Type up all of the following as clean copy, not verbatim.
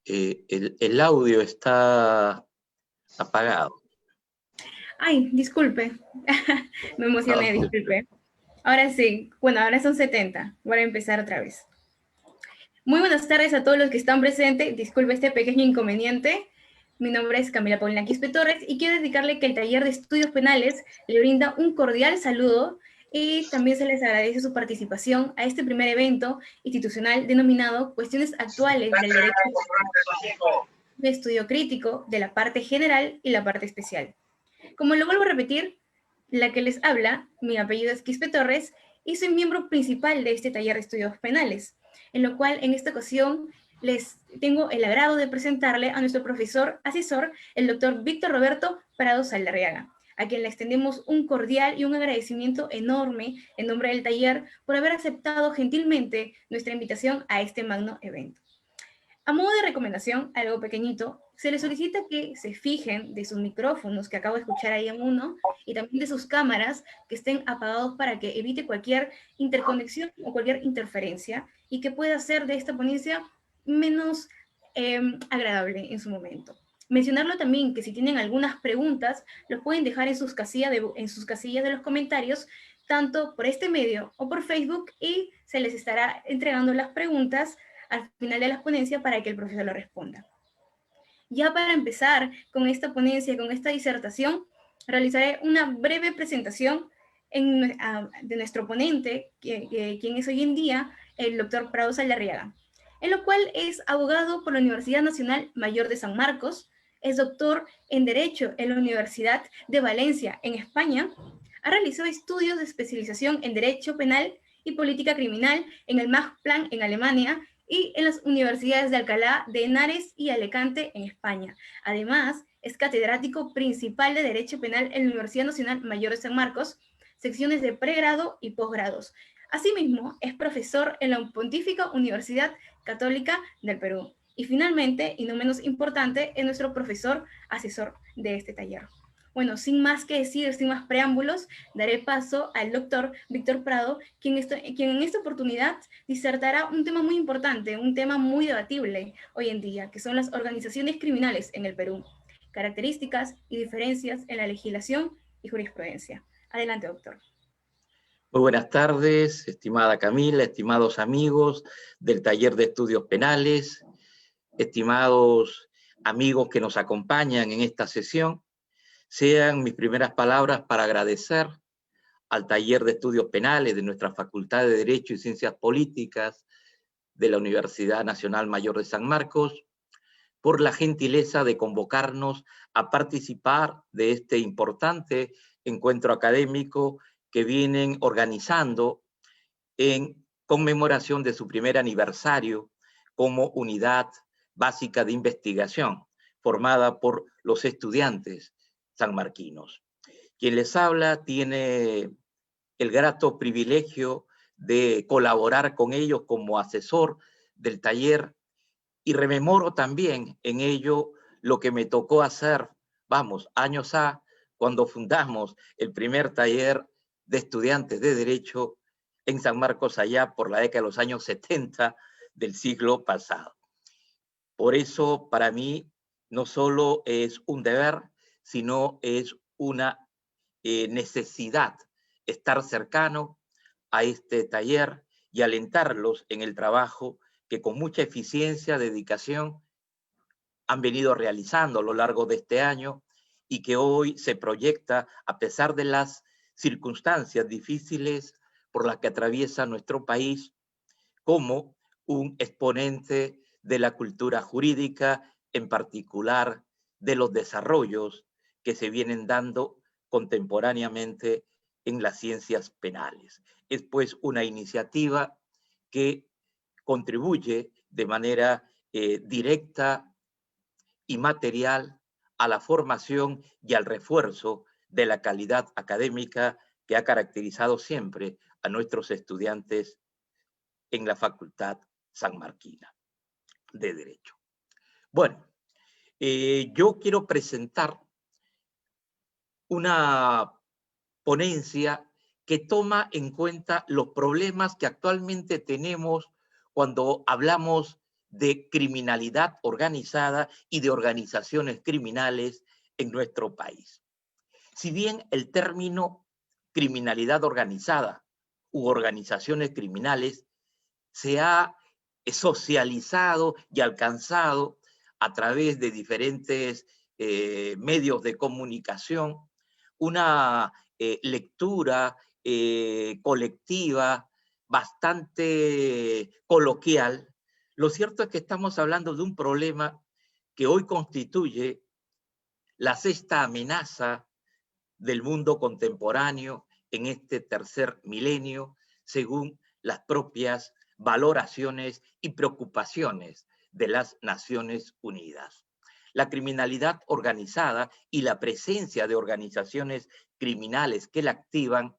El audio está apagado. Ay, disculpe. Me emocioné, disculpe. Ahora sí. Bueno, ahora son 70. Voy a empezar otra vez. Muy buenas tardes a todos los que están presentes. Disculpe este pequeño inconveniente. Mi nombre es Camila Paulina Quispe Torres y quiero dedicarle que el taller de estudios penales le brinda un cordial saludo y también se les agradece su participación a este primer evento institucional denominado Cuestiones Actuales del Derecho de Estudio Crítico de la parte general y la parte especial. Como lo vuelvo a repetir, la que les habla, mi apellido es Quispe Torres y soy miembro principal de este taller de estudios penales, en lo cual en esta ocasión les tengo el agrado de presentarle a nuestro profesor asesor, el doctor Víctor Roberto Prado Saldarriaga, a quien le extendemos un cordial y un agradecimiento enorme en nombre del taller por haber aceptado gentilmente nuestra invitación a este magno evento. A modo de recomendación, algo pequeñito, se les solicita que se fijen de sus micrófonos, que acabo de escuchar ahí en uno, y también de sus cámaras, que estén apagados para que evite cualquier interconexión o cualquier interferencia, y que pueda hacer de esta ponencia menos agradable en su momento. Mencionarlo también que si tienen algunas preguntas, los pueden dejar en sus casillas de los comentarios, tanto por este medio o por Facebook, y se les estará entregando las preguntas al final de la ponencia para que el profesor lo responda. Ya para empezar con esta ponencia, con esta disertación, realizaré una breve presentación de nuestro ponente, quien es hoy en día el doctor Prado Saldarriaga, en lo cual es abogado por la Universidad Nacional Mayor de San Marcos, es doctor en Derecho en la Universidad de Valencia, en España, ha realizado estudios de especialización en Derecho Penal y Política Criminal en el Max-Plan en Alemania y en las universidades de Alcalá de Henares y Alicante en España. Además, es catedrático principal de Derecho Penal en la Universidad Nacional Mayor de San Marcos, secciones de pregrado y posgrados. Asimismo, es profesor en la Pontífica Universidad Católica del Perú. Y finalmente, y no menos importante, es nuestro profesor asesor de este taller. Bueno, sin más que decir, sin más preámbulos, daré paso al doctor Víctor Prado, quien en esta oportunidad disertará un tema muy importante, un tema muy debatible hoy en día, que son las organizaciones criminales en el Perú, características y diferencias en la legislación y jurisprudencia. Adelante, doctor. Muy buenas tardes, estimada Camila, estimados amigos del Taller de Estudios Penales, estimados amigos que nos acompañan en esta sesión. Sean mis primeras palabras para agradecer al Taller de Estudios Penales de nuestra Facultad de Derecho y Ciencias Políticas de la Universidad Nacional Mayor de San Marcos por la gentileza de convocarnos a participar de este importante encuentro académico que vienen organizando en conmemoración de su primer aniversario como unidad básica de investigación formada por los estudiantes sanmarquinos. Quien les habla tiene el grato privilegio de colaborar con ellos como asesor del taller y rememoro también en ello lo que me tocó hacer, años cuando fundamos el primer taller de estudiantes de Derecho en San Marcos allá por la década de los años 70 del siglo pasado. Por eso, para mí, no solo es un deber, sino es una necesidad estar cercano a este taller y alentarlos en el trabajo que con mucha eficiencia, dedicación, han venido realizando a lo largo de este año y que hoy se proyecta, a pesar de las circunstancias difíciles por las que atraviesa nuestro país, como un exponente de la cultura jurídica, en particular de los desarrollos que se vienen dando contemporáneamente en las ciencias penales. Es pues una iniciativa que contribuye de manera directa y material a la formación y al refuerzo de la calidad académica que ha caracterizado siempre a nuestros estudiantes en la Facultad Sanmarquina de Derecho. Bueno, yo quiero presentar una ponencia que toma en cuenta los problemas que actualmente tenemos cuando hablamos de criminalidad organizada y de organizaciones criminales en nuestro país. Si bien el término criminalidad organizada u organizaciones criminales se ha socializado y alcanzado a través de diferentes medios de comunicación, una lectura colectiva bastante coloquial, lo cierto es que estamos hablando de un problema que hoy constituye la sexta amenaza del mundo contemporáneo en este tercer milenio, según las propias valoraciones y preocupaciones de las Naciones Unidas. La criminalidad organizada y la presencia de organizaciones criminales que la activan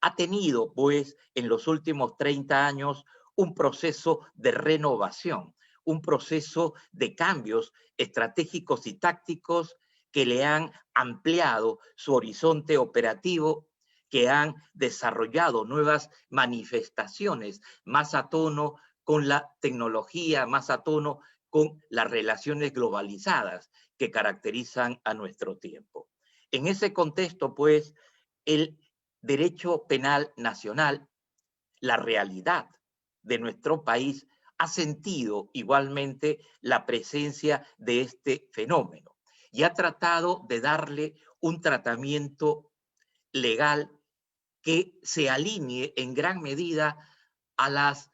ha tenido, pues, en los últimos 30 años un proceso de renovación, un proceso de cambios estratégicos y tácticos que le han ampliado su horizonte operativo, que han desarrollado nuevas manifestaciones más a tono con la tecnología, más a tono con las relaciones globalizadas que caracterizan a nuestro tiempo. En ese contexto, pues, el derecho penal nacional, la realidad de nuestro país, ha sentido igualmente la presencia de este fenómeno y ha tratado de darle un tratamiento legal que se alinee en gran medida a las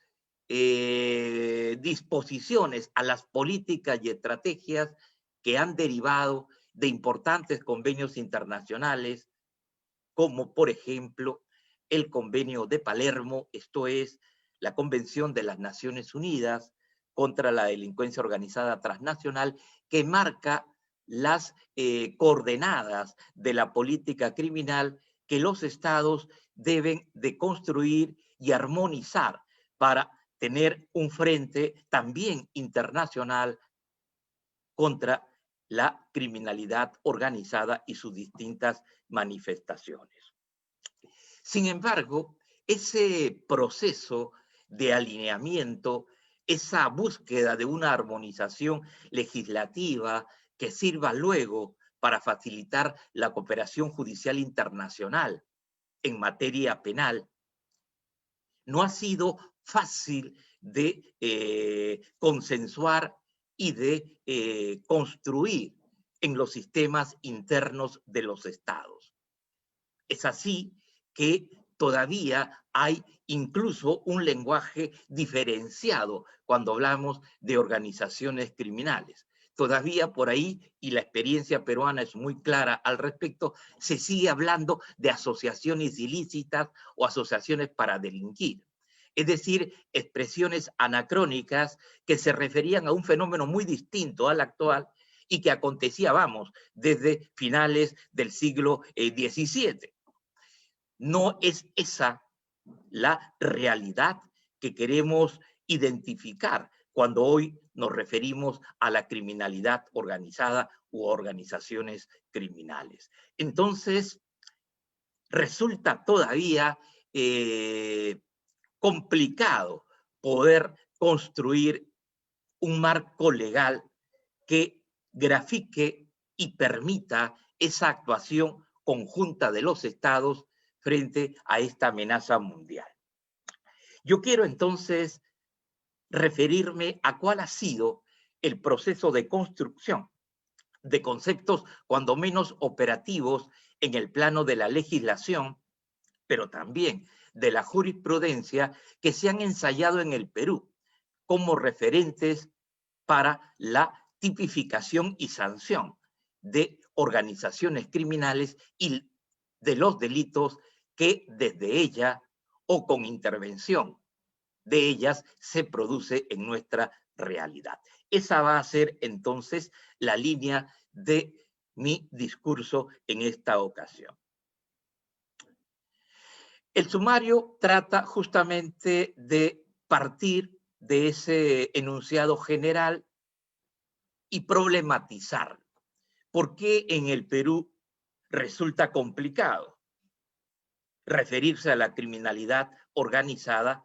disposiciones, a las políticas y estrategias que han derivado de importantes convenios internacionales, como por ejemplo el Convenio de Palermo, esto es la Convención de las Naciones Unidas contra la Delincuencia Organizada Transnacional, que marca las coordenadas de la política criminal que los estados deben de construir y armonizar para tener un frente también internacional contra la criminalidad organizada y sus distintas manifestaciones. Sin embargo, ese proceso de alineamiento, esa búsqueda de una armonización legislativa que sirva luego para facilitar la cooperación judicial internacional en materia penal, no ha sido fácil de consensuar y de construir en los sistemas internos de los estados. Es así que todavía hay incluso un lenguaje diferenciado cuando hablamos de organizaciones criminales. Todavía por ahí, y la experiencia peruana es muy clara al respecto, se sigue hablando de asociaciones ilícitas o asociaciones para delinquir. Es decir, expresiones anacrónicas que se referían a un fenómeno muy distinto al actual y que acontecía, vamos, desde finales del siglo XVII. No es esa la realidad que queremos identificar cuando hoy nos referimos a la criminalidad organizada u organizaciones criminales. Entonces, resulta todavía complicado poder construir un marco legal que grafique y permita esa actuación conjunta de los estados frente a esta amenaza mundial. Yo quiero entonces referirme a cuál ha sido el proceso de construcción de conceptos cuando menos operativos en el plano de la legislación, pero también de la jurisprudencia que se han ensayado en el Perú como referentes para la tipificación y sanción de organizaciones criminales y de los delitos que desde ella o con intervención de ellas se produce en nuestra realidad. Esa va a ser entonces la línea de mi discurso en esta ocasión. El sumario trata justamente de partir de ese enunciado general y problematizar por qué en el Perú resulta complicado referirse a la criminalidad organizada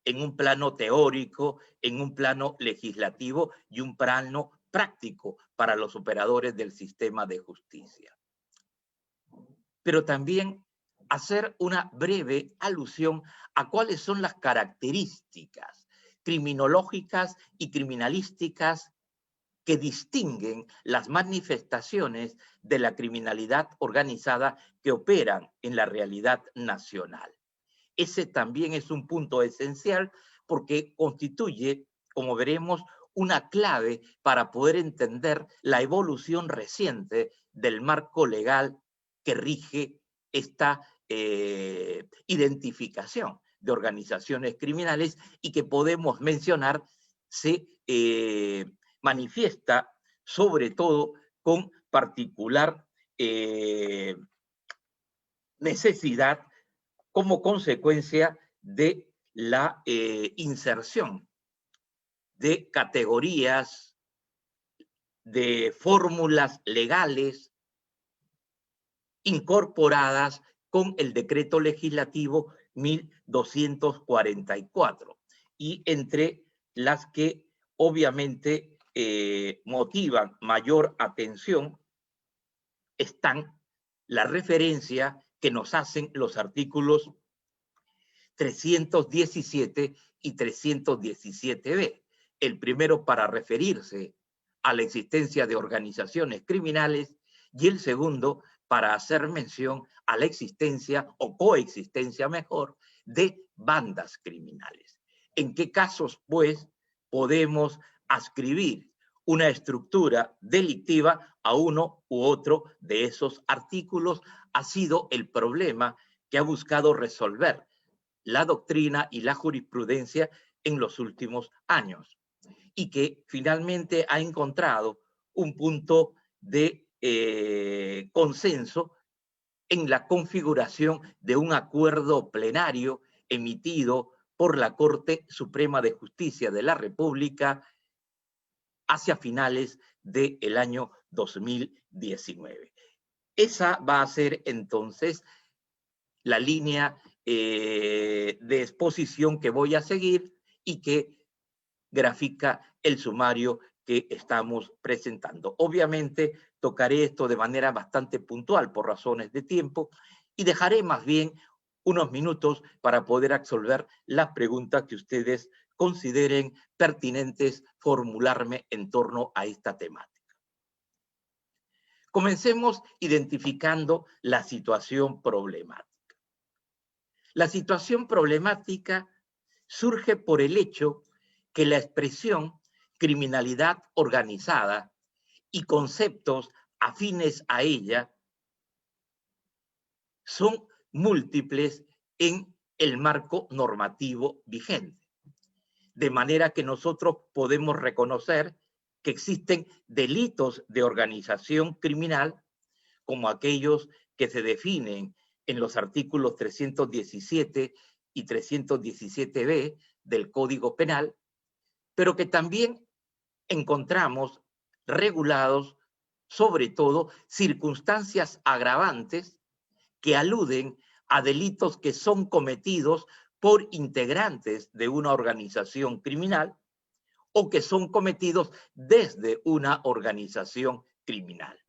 en un plano teórico, en un plano legislativo y un plano práctico para los operadores del sistema de justicia. Pero también hacer una breve alusión a cuáles son las características criminológicas y criminalísticas que distinguen las manifestaciones de la criminalidad organizada que operan en la realidad nacional. Ese también es un punto esencial porque constituye, como veremos, una clave para poder entender la evolución reciente del marco legal que rige esta identificación de organizaciones criminales y que podemos mencionar se manifiesta sobre todo con particular necesidad como consecuencia de la inserción de categorías, de fórmulas legales incorporadas con el decreto legislativo 1244 y entre las que obviamente motivan mayor atención están la referencia que nos hacen los artículos 317 y 317b. El primero para referirse a la existencia de organizaciones criminales y el segundo para hacer mención a la existencia o coexistencia mejor de bandas criminales. ¿En qué casos, pues, podemos adscribir una estructura delictiva a uno u otro de esos artículos? Ha sido el problema que ha buscado resolver la doctrina y la jurisprudencia en los últimos años y que finalmente ha encontrado un punto de consenso en la configuración de un acuerdo plenario emitido por la Corte Suprema de Justicia de la República hacia finales del año 2019. Esa va a ser entonces la línea de exposición que voy a seguir y que grafica el sumario que estamos presentando. Obviamente tocaré esto de manera bastante puntual por razones de tiempo y dejaré más bien unos minutos para poder absolver las preguntas que ustedes consideren pertinentes formularme en torno a esta temática. Comencemos identificando la situación problemática. La situación problemática surge por el hecho que la expresión criminalidad organizada y conceptos afines a ella son múltiples en el marco normativo vigente. De manera que nosotros podemos reconocer que existen delitos de organización criminal como aquellos que se definen en los artículos 317 y 317b del Código Penal, pero que también encontramos regulados, sobre todo, circunstancias agravantes que aluden a delitos que son cometidos por integrantes de una organización criminal o que son cometidos desde una organización criminal.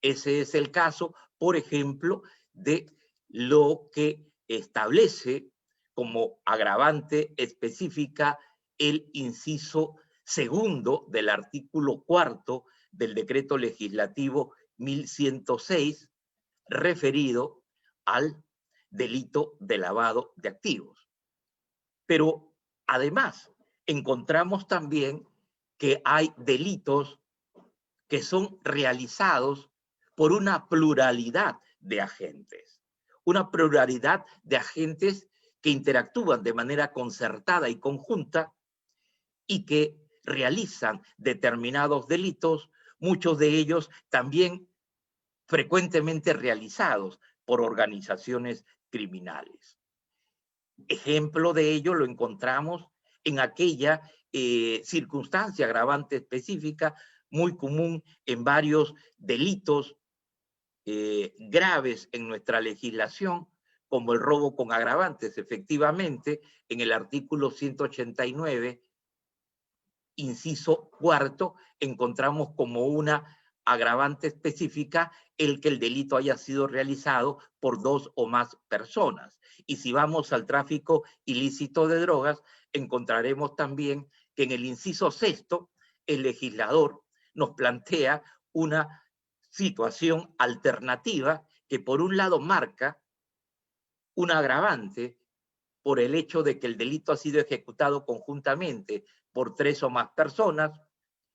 Ese es el caso, por ejemplo, de lo que establece como agravante específica el inciso segundo del artículo 4 del decreto legislativo 1106, referido al delito de lavado de activos. Pero además encontramos también que hay delitos que son realizados por una pluralidad de agentes. Una pluralidad de agentes que interactúan de manera concertada y conjunta y que realizan determinados delitos, muchos de ellos también frecuentemente realizados por organizaciones criminales. Ejemplo de ello lo encontramos en aquella circunstancia agravante específica muy común en varios delitos graves en nuestra legislación, como el robo con agravantes. Efectivamente, en el artículo 189, inciso cuarto, encontramos como una agravante específica el que el delito haya sido realizado por 2 o más personas. Y si vamos al tráfico ilícito de drogas, encontraremos también que en el inciso sexto, el legislador nos plantea una situación alternativa que por un lado marca un agravante por el hecho de que el delito ha sido ejecutado conjuntamente por 3 o más personas,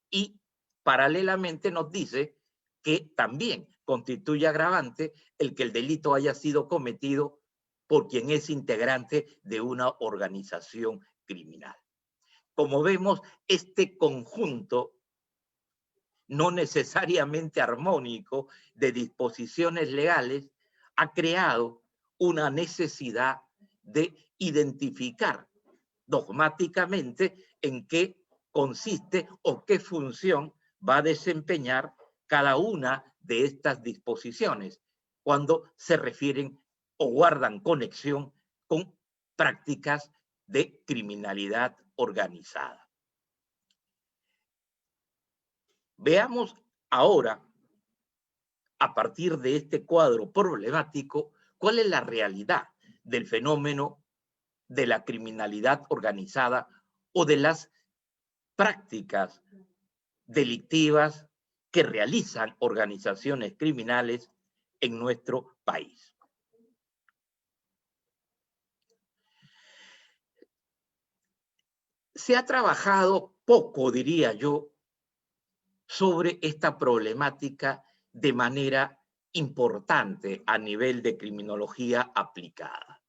y paralelamente nos dice que también constituye agravante el que el delito haya sido cometido por quien es integrante de una organización criminal. Como vemos, este conjunto no necesariamente armónico de disposiciones legales ha creado una necesidad de identificar dogmáticamente en qué consiste o qué función va a desempeñar cada una de estas disposiciones cuando se refieren o guardan conexión con prácticas de criminalidad organizada. Veamos ahora, a partir de este cuadro problemático, cuál es la realidad del fenómeno de la criminalidad organizada o de las prácticas delictivas que realizan organizaciones criminales en nuestro país. Se ha trabajado poco, diría yo, sobre esta problemática de manera importante a nivel de criminología aplicada.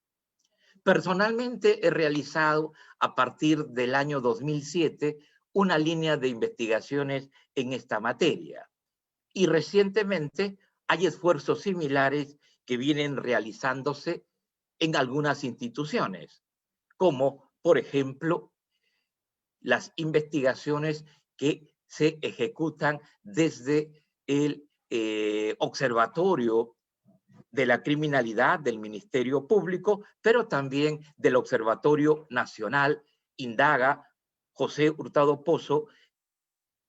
Personalmente he realizado a partir del año 2007 una línea de investigaciones en esta materia, y recientemente hay esfuerzos similares que vienen realizándose en algunas instituciones, como por ejemplo las investigaciones que se ejecutan desde el Observatorio de la Criminalidad del Ministerio Público, pero también del Observatorio Nacional Indaga José Hurtado Pozo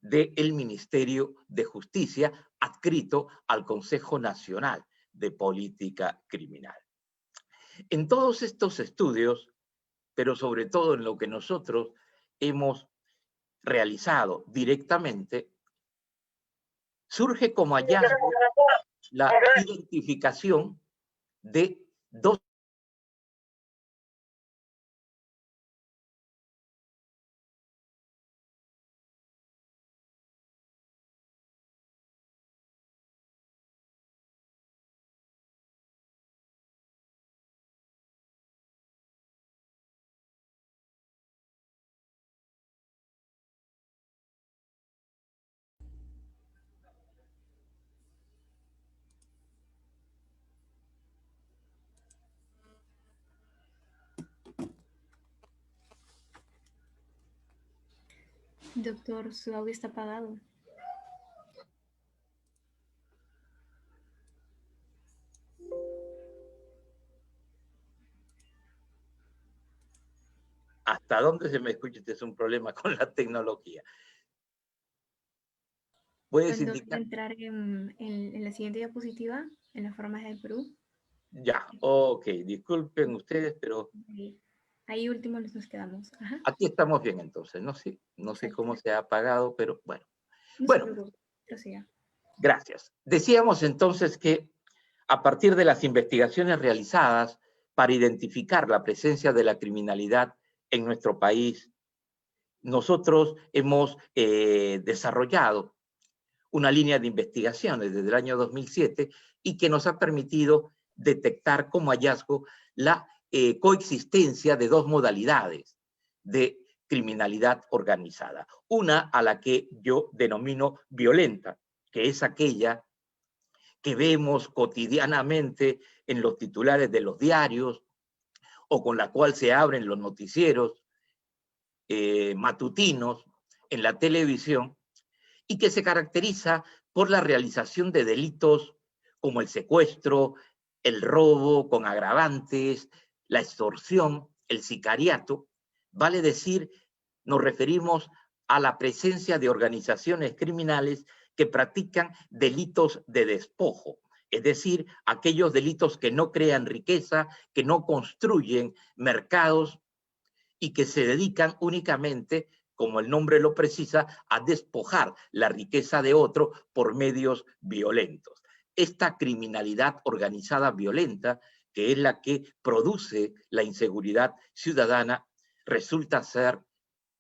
del Ministerio de Justicia, adscrito al Consejo Nacional de Política Criminal. En todos estos estudios, pero sobre todo en lo que nosotros hemos realizado directamente, surge como hallazgo la identificación de 2 Doctor, su audio está apagado. ¿Hasta dónde se me escucha? Este es un problema con la tecnología. ¿Puedes indicar? Entrar en la siguiente diapositiva, en las formas del Perú. Ya, ok, disculpen ustedes, pero ahí último nos quedamos. Ajá. Aquí estamos bien entonces, no sé cómo se ha apagado, pero bueno. No bueno, se preocupe, prosiga. Gracias. Decíamos entonces que a partir de las investigaciones realizadas para identificar la presencia de la criminalidad en nuestro país, nosotros hemos desarrollado una línea de investigaciones desde el año 2007 y que nos ha permitido detectar como hallazgo la coexistencia de 2 modalidades de criminalidad organizada. Una a la que yo denomino violenta, que es aquella que vemos cotidianamente en los titulares de los diarios o con la cual se abren los noticieros matutinos en la televisión, y que se caracteriza por la realización de delitos como el secuestro, el robo con agravantes, la extorsión, el sicariato. Vale decir, nos referimos a la presencia de organizaciones criminales que practican delitos de despojo, es decir, aquellos delitos que no crean riqueza, que no construyen mercados y que se dedican únicamente, como el nombre lo precisa, a despojar la riqueza de otro por medios violentos. Esta criminalidad organizada violenta, que es la que produce la inseguridad ciudadana, resulta ser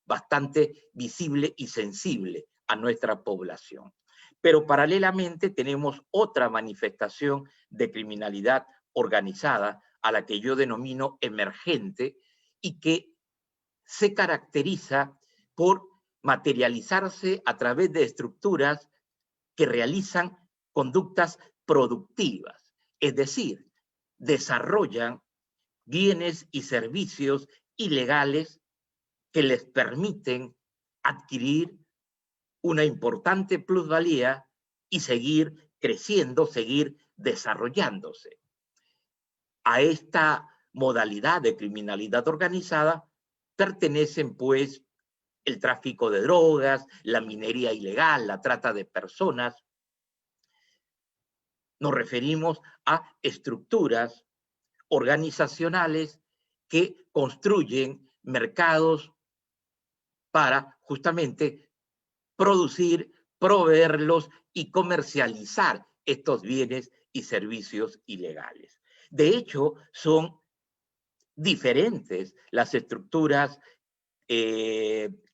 bastante visible y sensible a nuestra población. Pero paralelamente tenemos otra manifestación de criminalidad organizada a la que yo denomino emergente y que se caracteriza por materializarse a través de estructuras que realizan conductas productivas, es decir, desarrollan bienes y servicios ilegales que les permiten adquirir una importante plusvalía y seguir creciendo, seguir desarrollándose. A esta modalidad de criminalidad organizada pertenecen, pues, el tráfico de drogas, la minería ilegal, la trata de personas. Nos referimos a estructuras organizacionales que construyen mercados para justamente producir, proveerlos y comercializar estos bienes y servicios ilegales. De hecho, son diferentes las estructuras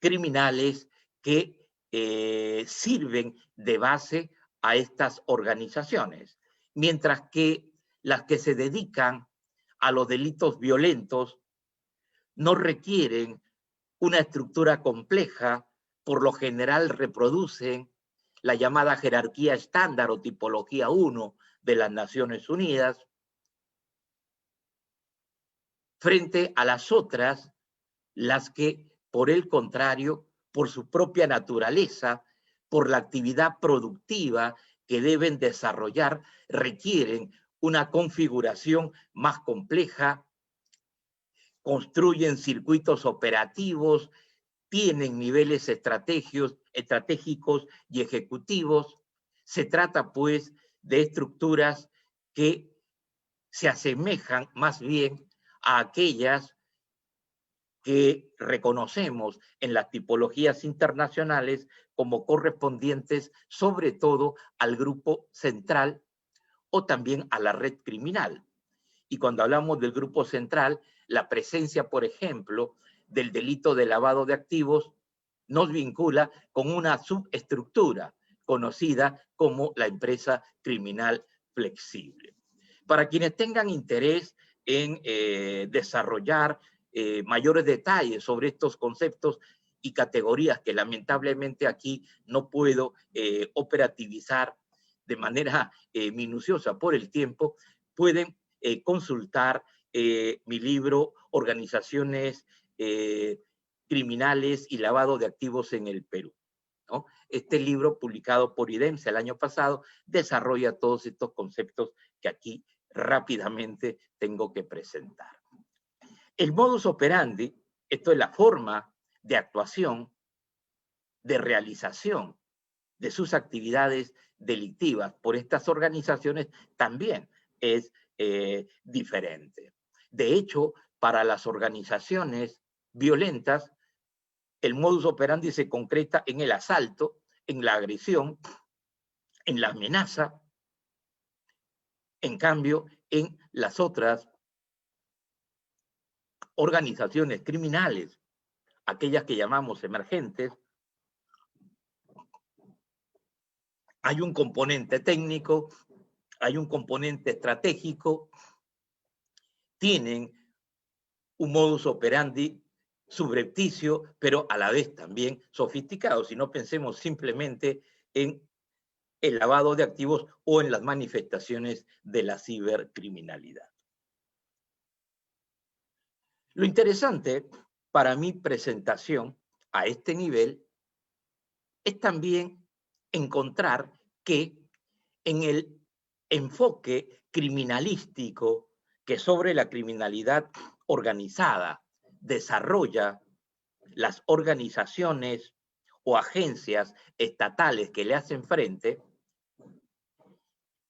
criminales que sirven de base a estas organizaciones, mientras que las que se dedican a los delitos violentos no requieren una estructura compleja, por lo general reproducen la llamada jerarquía estándar o tipología 1 de las Naciones Unidas, frente a las otras, las que, por el contrario, por su propia naturaleza, por la actividad productiva que deben desarrollar, requieren una configuración más compleja, construyen circuitos operativos, tienen niveles estratégicos y ejecutivos. Se trata, pues, de estructuras que se asemejan más bien a aquellas que reconocemos en las tipologías internacionales como correspondientes sobre todo al grupo central o también a la red criminal. Y cuando hablamos del grupo central, la presencia, por ejemplo, del delito de lavado de activos nos vincula con una subestructura conocida como la empresa criminal flexible. Para quienes tengan interés en desarrollar mayores detalles sobre estos conceptos y categorías que lamentablemente aquí no puedo operativizar de manera minuciosa por el tiempo, pueden consultar mi libro Organizaciones Criminales y Lavado de Activos en el Perú, ¿no? Este libro, publicado por IDEMSA el año pasado, desarrolla todos estos conceptos que aquí rápidamente tengo que presentar. El modus operandi, esto es la forma de actuación, de realización de sus actividades delictivas por estas organizaciones, también es diferente. De hecho, para las organizaciones violentas, el modus operandi se concreta en el asalto, en la agresión, en la amenaza. En cambio, en las otras organizaciones criminales, aquellas que llamamos emergentes, hay un componente técnico, hay un componente estratégico, tienen un modus operandi subrepticio, pero a la vez también sofisticado. Si no, pensemos simplemente en el lavado de activos o en las manifestaciones de la cibercriminalidad. Lo interesante para mi presentación a este nivel es también encontrar que en el enfoque criminalístico que sobre la criminalidad organizada desarrolla las organizaciones o agencias estatales que le hacen frente,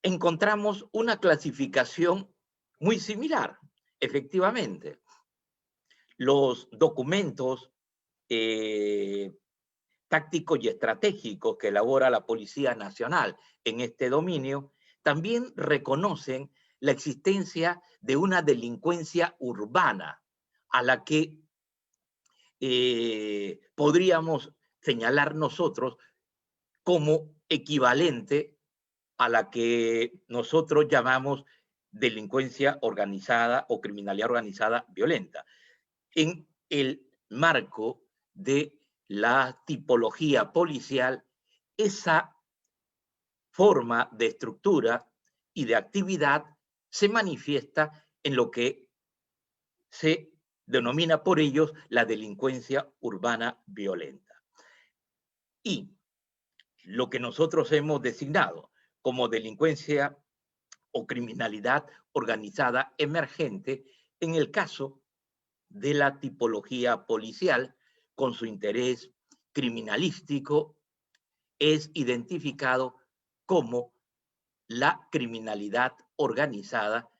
encontramos una clasificación muy similar, efectivamente. Los documentos tácticos y estratégicos que elabora la Policía Nacional en este dominio también reconocen la existencia de una delincuencia urbana a la que podríamos señalar nosotros como equivalente a la que nosotros llamamos delincuencia organizada o criminalidad organizada violenta. En el marco de la tipología policial, esa forma de estructura y de actividad se manifiesta en lo que se denomina por ellos la delincuencia urbana violenta. Y lo que nosotros hemos designado como delincuencia o criminalidad organizada emergente en el caso de la tipología policial con su interés criminalístico es identificado como la criminalidad organizada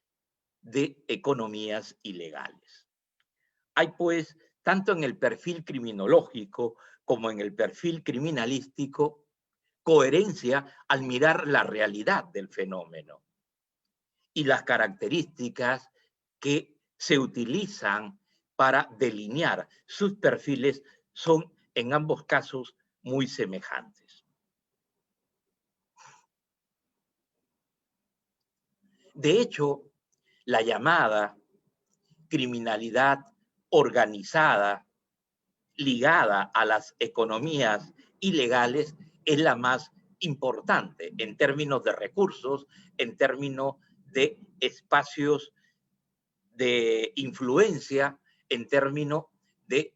de economías ilegales. Hay pues, tanto en el perfil criminológico como en el perfil criminalístico, coherencia al mirar la realidad del fenómeno y las características que se utilizan para delinear sus perfiles son en ambos casos muy semejantes. De hecho, la llamada criminalidad organizada ligada a las economías ilegales es la más importante en términos de recursos, en términos de espacios de influencia, en términos de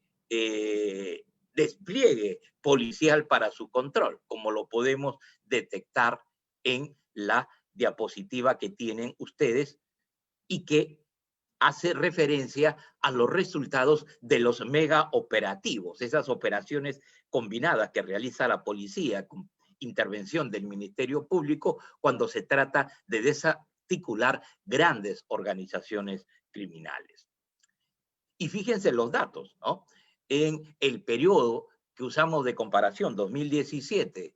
despliegue policial para su control, como lo podemos detectar en la diapositiva que tienen ustedes y que hace referencia a los resultados de los mega operativos, esas operaciones combinadas que realiza la policía con intervención del Ministerio Público cuando se trata de desarticular grandes organizaciones criminales. Y fíjense los datos, ¿no? En el periodo que usamos de comparación, 2016,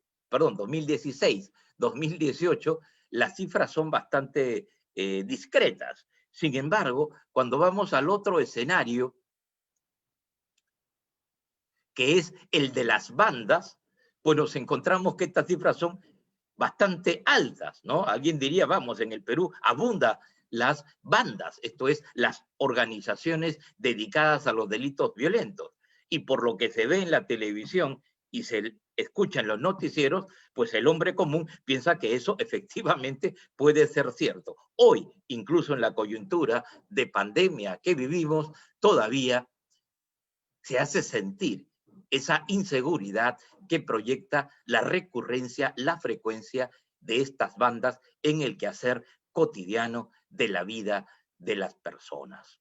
2018, las cifras son bastante discretas. Sin embargo, cuando vamos al otro escenario, que es el de las bandas, pues nos encontramos que estas cifras son bastante altas, ¿no? Alguien diría, vamos, en el Perú abunda las bandas, esto es, las organizaciones dedicadas a los delitos violentos. Y por lo que se ve en la televisión y se escucha en los noticieros, pues el hombre común piensa que eso efectivamente puede ser cierto. Hoy, incluso en la coyuntura de pandemia que vivimos, todavía se hace sentir esa inseguridad que proyecta la recurrencia, la frecuencia de estas bandas en el quehacer cotidiano de la vida de las personas.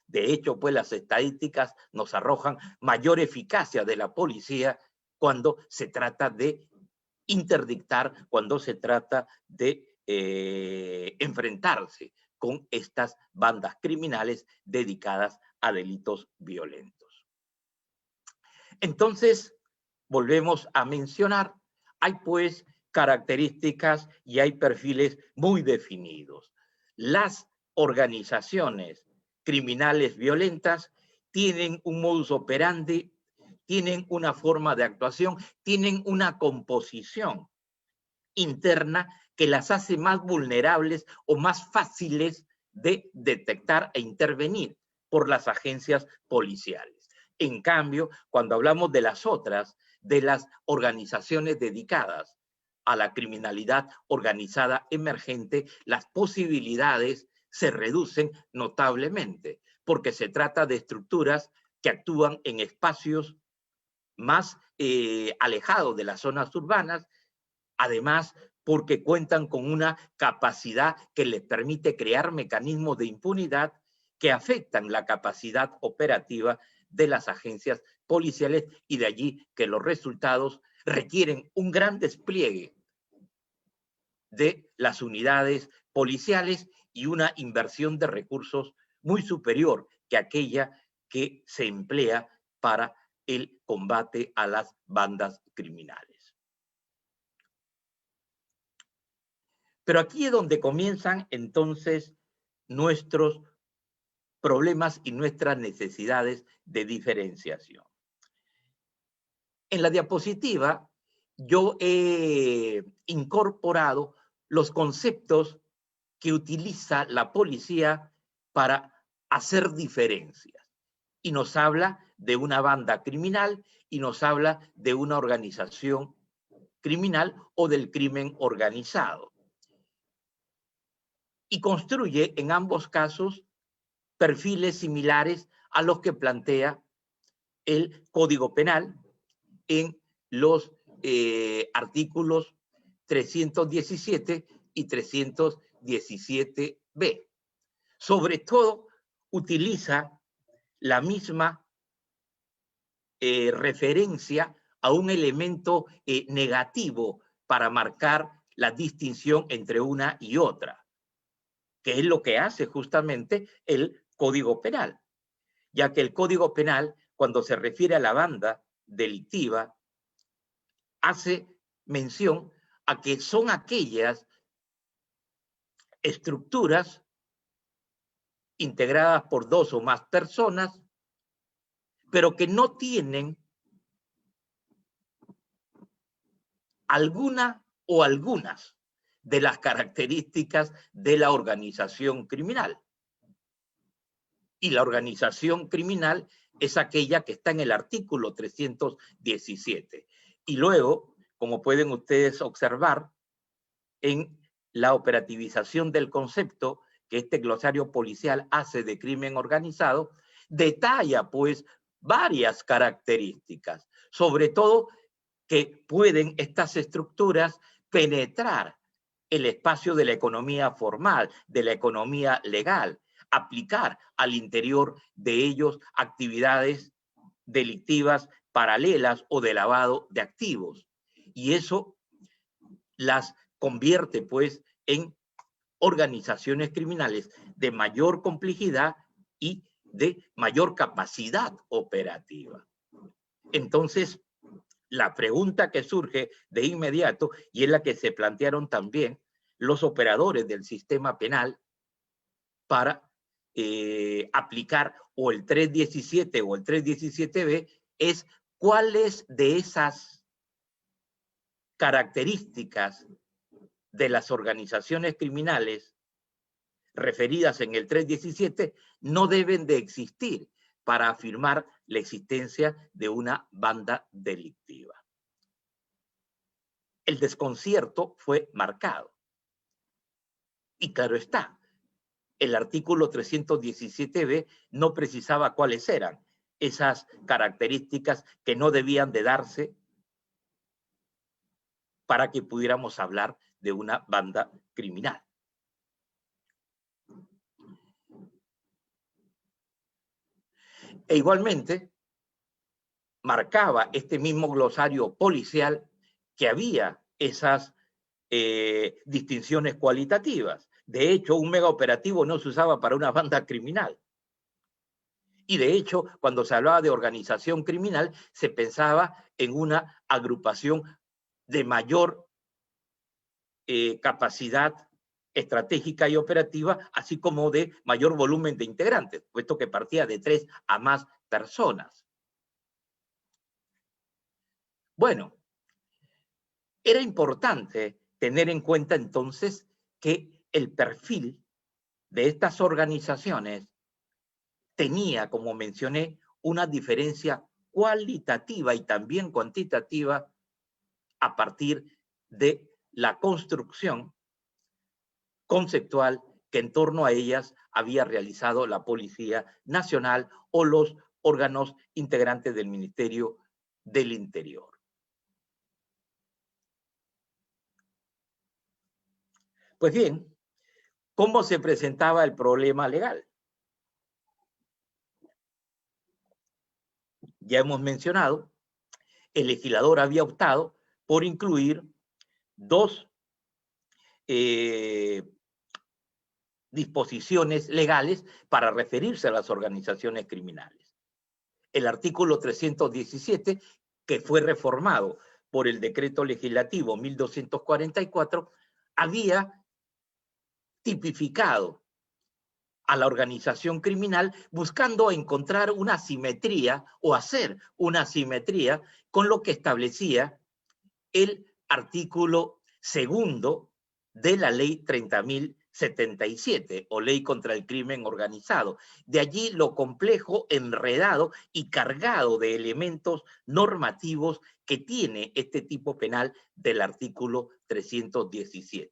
De hecho, pues las estadísticas nos arrojan mayor eficacia de la policía cuando se trata de interdictar, cuando se trata de enfrentarse con estas bandas criminales dedicadas a delitos violentos. Entonces, volvemos a mencionar, hay pues características y hay perfiles muy definidos. Las organizaciones criminales violentas tienen un modus operandi, tienen una forma de actuación, tienen una composición interna que las hace más vulnerables o más fáciles de detectar e intervenir por las agencias policiales. En cambio, cuando hablamos de las otras, de las organizaciones dedicadas a la criminalidad organizada emergente, las posibilidades se reducen notablemente, porque se trata de estructuras que actúan en espacios más alejados de las zonas urbanas, además porque cuentan con una capacidad que les permite crear mecanismos de impunidad que afectan la capacidad operativa de las agencias policiales, y de allí que los resultados requieren un gran despliegue de las unidades policiales y una inversión de recursos muy superior que aquella que se emplea para el combate a las bandas criminales. Pero aquí es donde comienzan entonces nuestros problemas y nuestras necesidades de diferenciación. En la diapositiva yo he incorporado los conceptos que utiliza la policía para hacer diferencias. Y nos habla de una banda criminal y nos habla de una organización criminal o del crimen organizado. Y construye en ambos casos perfiles similares a los que plantea el Código Penal en los artículos 317 y 317b. Sobre todo, utiliza la misma referencia a un elemento negativo para marcar la distinción entre una y otra, que es lo que hace justamente el Código Penal, ya que el Código Penal, cuando se refiere a la banda delictiva, hace mención a que son aquellas estructuras integradas por dos o más personas, pero que no tienen alguna o algunas de las características de la organización criminal. Y la organización criminal es aquella que está en el artículo 317. Y luego, como pueden ustedes observar, en la operativización del concepto que este glosario policial hace de crimen organizado, detalla pues varias características, sobre todo que pueden estas estructuras penetrar el espacio de la economía formal, de la economía legal, aplicar al interior de ellos actividades delictivas paralelas o de lavado de activos. Y eso las convierte pues en organizaciones criminales de mayor complejidad y de mayor capacidad operativa. Entonces, la pregunta que surge de inmediato, y es la que se plantearon también los operadores del sistema penal para aplicar o el 317 o el 317b, es cuáles de esas características de las organizaciones criminales referidas en el 317 no deben de existir para afirmar la existencia de una banda delictiva. El desconcierto fue marcado. Y claro está, el artículo 317b no precisaba cuáles eran esas características que no debían de darse para que pudiéramos hablar de una banda criminal. E igualmente, marcaba este mismo glosario policial que había esas distinciones cualitativas. De hecho, un megaoperativo no se usaba para una banda criminal. Y de hecho, cuando se hablaba de organización criminal, se pensaba en una agrupación de mayor capacidad estratégica y operativa, así como de mayor volumen de integrantes, puesto que partía de 3 a más personas. Bueno, era importante tener en cuenta entonces que el perfil de estas organizaciones tenía, como mencioné, una diferencia cualitativa y también cuantitativa a partir de la construcción conceptual que en torno a ellas había realizado la Policía Nacional o los órganos integrantes del Ministerio del Interior. Pues bien, ¿cómo se presentaba el problema legal? Ya hemos mencionado, el legislador había optado por incluir dos disposiciones legales para referirse a las organizaciones criminales. El artículo 317, que fue reformado por el decreto legislativo 1244, había tipificado a la organización criminal buscando encontrar una simetría o hacer una simetría con lo que establecía el artículo segundo de la ley 30.077 o ley contra el crimen organizado. De allí lo complejo, enredado y cargado de elementos normativos que tiene este tipo penal del artículo 317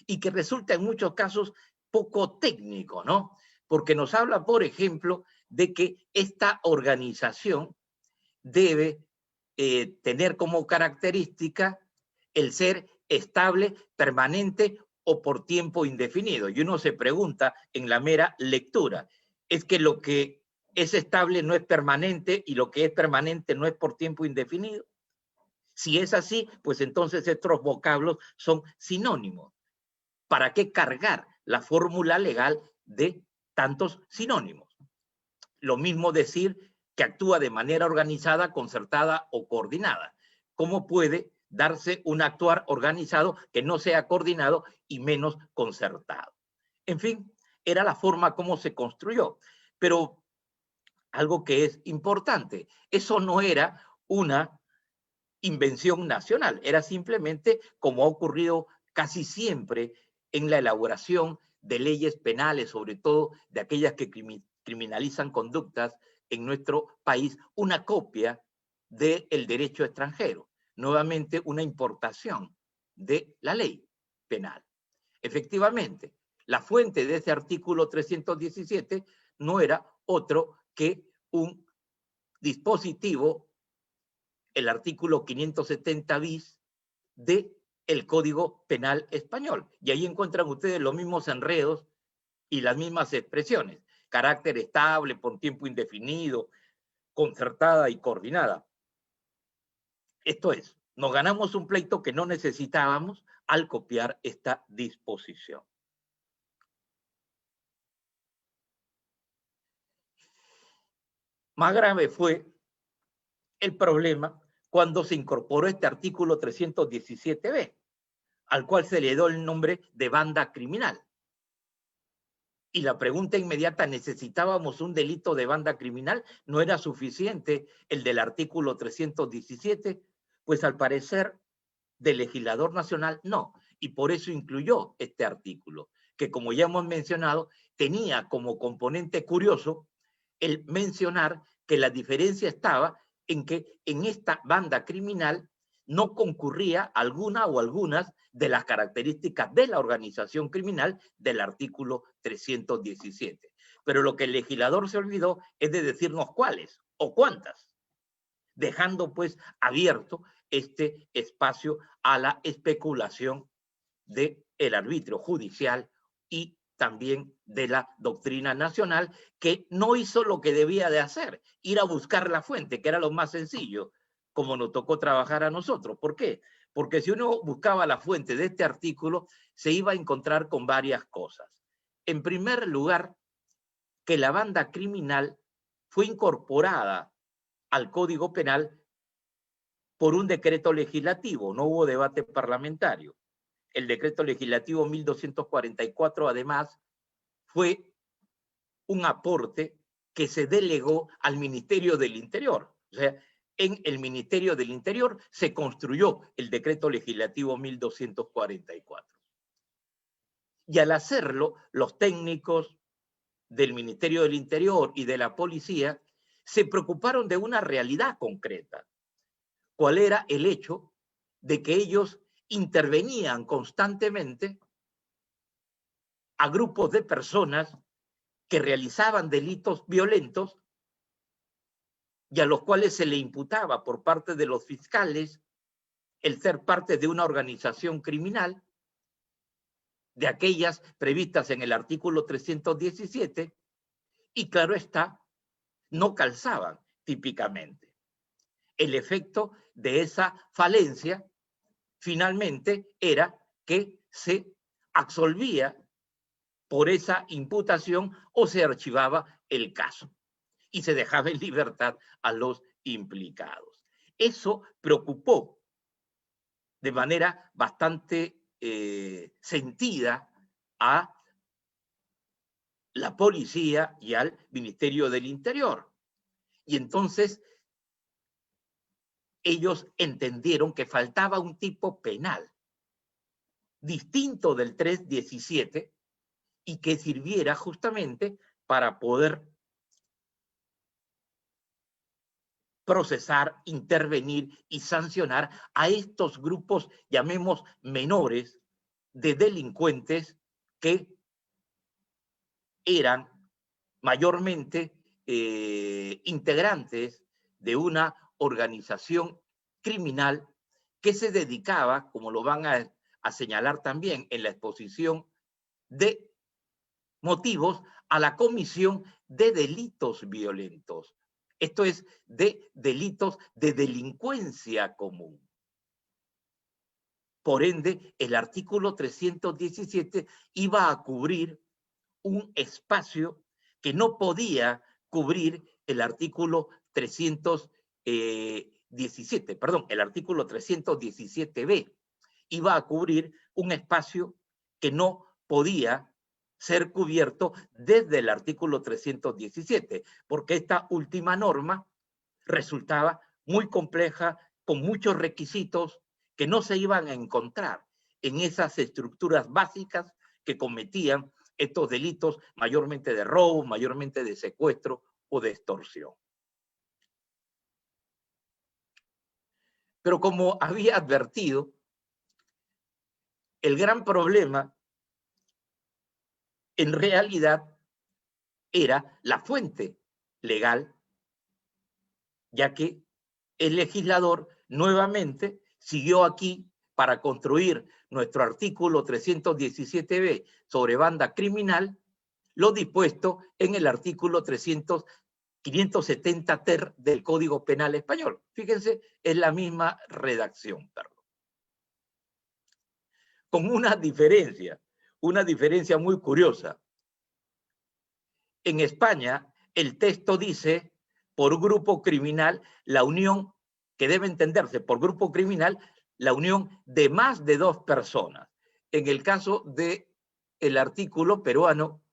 y que resulta en muchos casos poco técnico, ¿no? Porque nos habla, por ejemplo, de que esta organización debe tener como característica el ser estable, permanente o por tiempo indefinido. Y uno se pregunta en la mera lectura, ¿es que lo que es estable no es permanente y lo que es permanente no es por tiempo indefinido? Si es así, pues entonces estos vocablos son sinónimos. ¿Para qué cargar la fórmula legal de tantos sinónimos? Lo mismo decir que actúa de manera organizada, concertada o coordinada. ¿Cómo puede darse un actuar organizado que no sea coordinado y menos concertado? En fin, era la forma como se construyó. Pero algo que es importante, eso no era una invención nacional, era simplemente como ha ocurrido casi siempre en la elaboración de leyes penales, sobre todo de aquellas que criminalizan conductas en nuestro país, una copia del derecho extranjero, nuevamente una importación de la ley penal. Efectivamente, la fuente de ese artículo 317 no era otro que un dispositivo, el artículo 570 bis del Código Penal Español. Y ahí encuentran ustedes los mismos enredos y las mismas expresiones. Carácter estable, por tiempo indefinido, concertada y coordinada. Esto es, nos ganamos un pleito que no necesitábamos al copiar esta disposición. Más grave fue el problema cuando se incorporó este artículo 317b, al cual se le dio el nombre de banda criminal. Y la pregunta inmediata, ¿necesitábamos un delito de banda criminal? ¿No era suficiente el del artículo 317? Pues al parecer del legislador nacional no, y por eso incluyó este artículo, que como ya hemos mencionado, tenía como componente curioso el mencionar que la diferencia estaba en que en esta banda criminal no concurría alguna o algunas de las características de la organización criminal del artículo 317. Pero lo que el legislador se olvidó es de decirnos cuáles o cuántas, dejando pues abierto este espacio a la especulación del arbitrio judicial y también de la doctrina nacional, que no hizo lo que debía de hacer, ir a buscar la fuente, que era lo más sencillo, como nos tocó trabajar a nosotros. ¿Por qué? Porque si uno buscaba la fuente de este artículo, se iba a encontrar con varias cosas. En primer lugar, que la banda criminal fue incorporada al Código Penal por un decreto legislativo, no hubo debate parlamentario. El decreto legislativo 1244, además, fue un aporte que se delegó al Ministerio del Interior. O sea, en el Ministerio del Interior se construyó el decreto legislativo 1244. Y al hacerlo, los técnicos del Ministerio del Interior y de la policía se preocuparon de una realidad concreta. ¿Cuál era el hecho de que ellos intervenían constantemente a grupos de personas que realizaban delitos violentos y a los cuales se le imputaba por parte de los fiscales el ser parte de una organización criminal, de aquellas previstas en el artículo 317, y claro está, no calzaban típicamente. El efecto de esa falencia finalmente era que se absolvía por esa imputación o se archivaba el caso y se dejaba en libertad a los implicados. Eso preocupó de manera bastante sentida a la policía y al Ministerio del Interior. Y entonces ellos entendieron que faltaba un tipo penal distinto del 317 y que sirviera justamente para poder procesar, intervenir y sancionar a estos grupos, llamemos menores, de delincuentes que eran mayormente integrantes de una organización criminal que se dedicaba, como lo van a señalar también en la exposición de motivos, a la comisión de delitos violentos. Esto es, de delitos de delincuencia común. Por ende, el artículo 317 iba a cubrir un espacio que no podía cubrir el artículo 317, perdón, el artículo 317b. Iba a cubrir un espacio que no podía ser cubierto desde el artículo 317, porque esta última norma resultaba muy compleja, con muchos requisitos que no se iban a encontrar en esas estructuras básicas que cometían estos delitos, mayormente de robo, mayormente de secuestro o de extorsión. Pero como había advertido, el gran problema en realidad era la fuente legal, ya que el legislador nuevamente siguió aquí para construir nuestro artículo 317b sobre banda criminal, lo dispuesto en el artículo 570 ter del Código Penal Español. Fíjense, es la misma redacción, perdón. Con una diferencia muy curiosa. En España, el texto dice, por grupo criminal, la unión, que debe entenderse por grupo criminal, la unión de más de dos personas. En el caso del artículo peruano,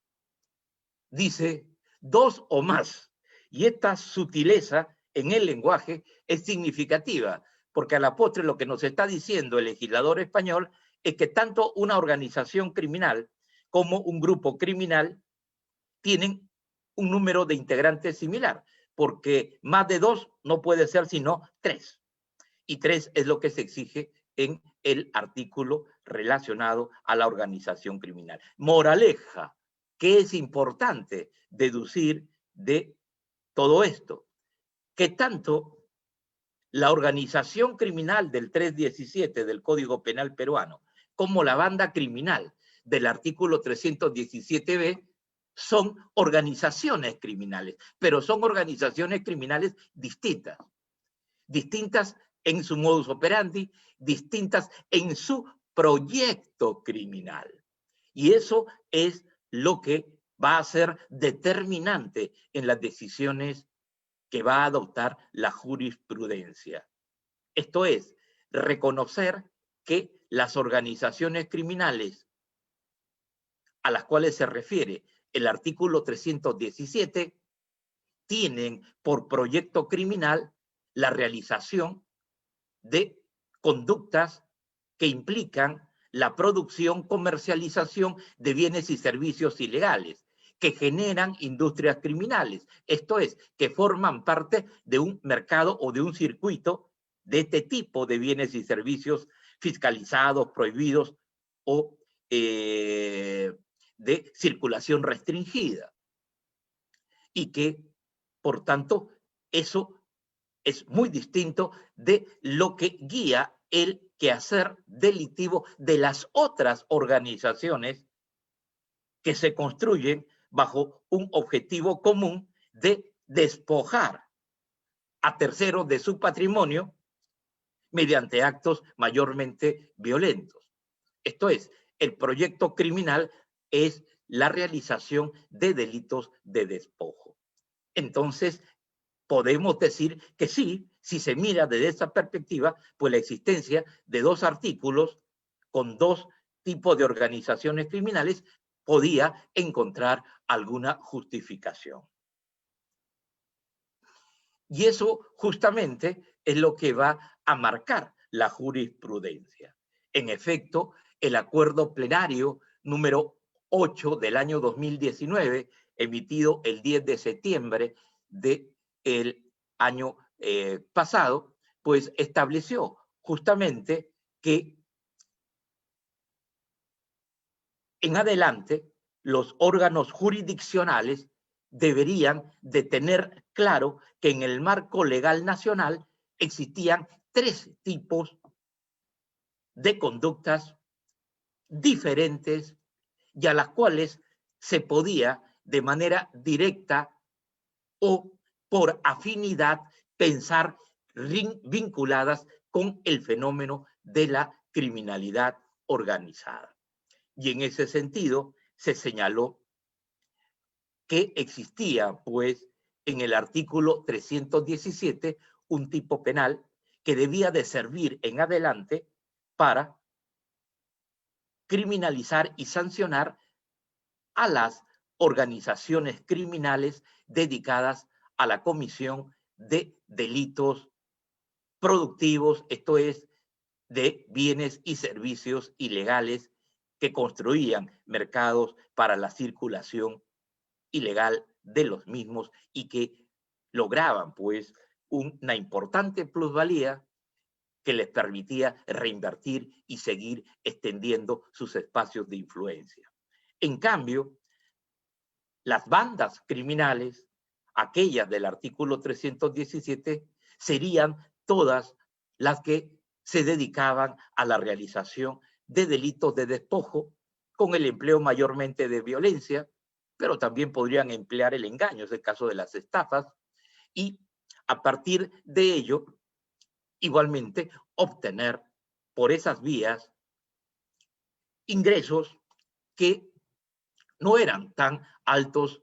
dice dos o más. Y esta sutileza en el lenguaje es significativa, porque a la postre lo que nos está diciendo el legislador español es que tanto una organización criminal como un grupo criminal tienen un número de integrantes similar, porque más de dos no puede ser sino tres. Y tres es lo que se exige en el artículo relacionado a la organización criminal. Moraleja, ¿qué es importante deducir de todo esto? Que tanto la organización criminal del 317 del Código Penal peruano como la banda criminal del artículo 317b son organizaciones criminales, pero son organizaciones criminales distintas. Distintas en su modus operandi, distintas en su proyecto criminal. Y eso es lo que va a ser determinante en las decisiones que va a adoptar la jurisprudencia. Esto es, reconocer que las organizaciones criminales a las cuales se refiere el artículo 317 tienen por proyecto criminal la realización de conductas que implican la producción, comercialización de bienes y servicios ilegales, que generan industrias criminales. Esto es, que forman parte de un mercado o de un circuito de este tipo de bienes y servicios fiscalizados, prohibidos o de circulación restringida. Y que, por tanto, eso es muy distinto de lo que guía el quehacer delictivo de las otras organizaciones que se construyen bajo un objetivo común de despojar a terceros de su patrimonio mediante actos mayormente violentos. Esto es, el proyecto criminal es la realización de delitos de despojo. Entonces, podemos decir que sí, si se mira desde esa perspectiva, pues la existencia de dos artículos con dos tipos de organizaciones criminales podía encontrar alguna justificación. Y eso justamente es lo que va a marcar la jurisprudencia. En efecto, el acuerdo plenario número 8 del año 2019, emitido el 10 de septiembre del año pasado, pues estableció justamente que en adelante los órganos jurisdiccionales deberían de tener claro que en el marco legal nacional existían tres tipos de conductas diferentes y a las cuales se podía de manera directa o por afinidad pensar vinculadas con el fenómeno de la criminalidad organizada. Y en ese sentido se señaló que existía, pues, en el artículo 317 un tipo penal que debía de servir en adelante para criminalizar y sancionar a las organizaciones criminales dedicadas a la comisión de delitos productivos, esto es, de bienes y servicios ilegales que construían mercados para la circulación ilegal de los mismos y que lograban, pues, una importante plusvalía que les permitía reinvertir y seguir extendiendo sus espacios de influencia. En cambio, las bandas criminales, aquellas del artículo 317, serían todas las que se dedicaban a la realización de delitos de despojo con el empleo mayormente de violencia, pero también podrían emplear el engaño, es el caso de las estafas, y a partir de ello, igualmente, obtener por esas vías ingresos que no eran tan altos,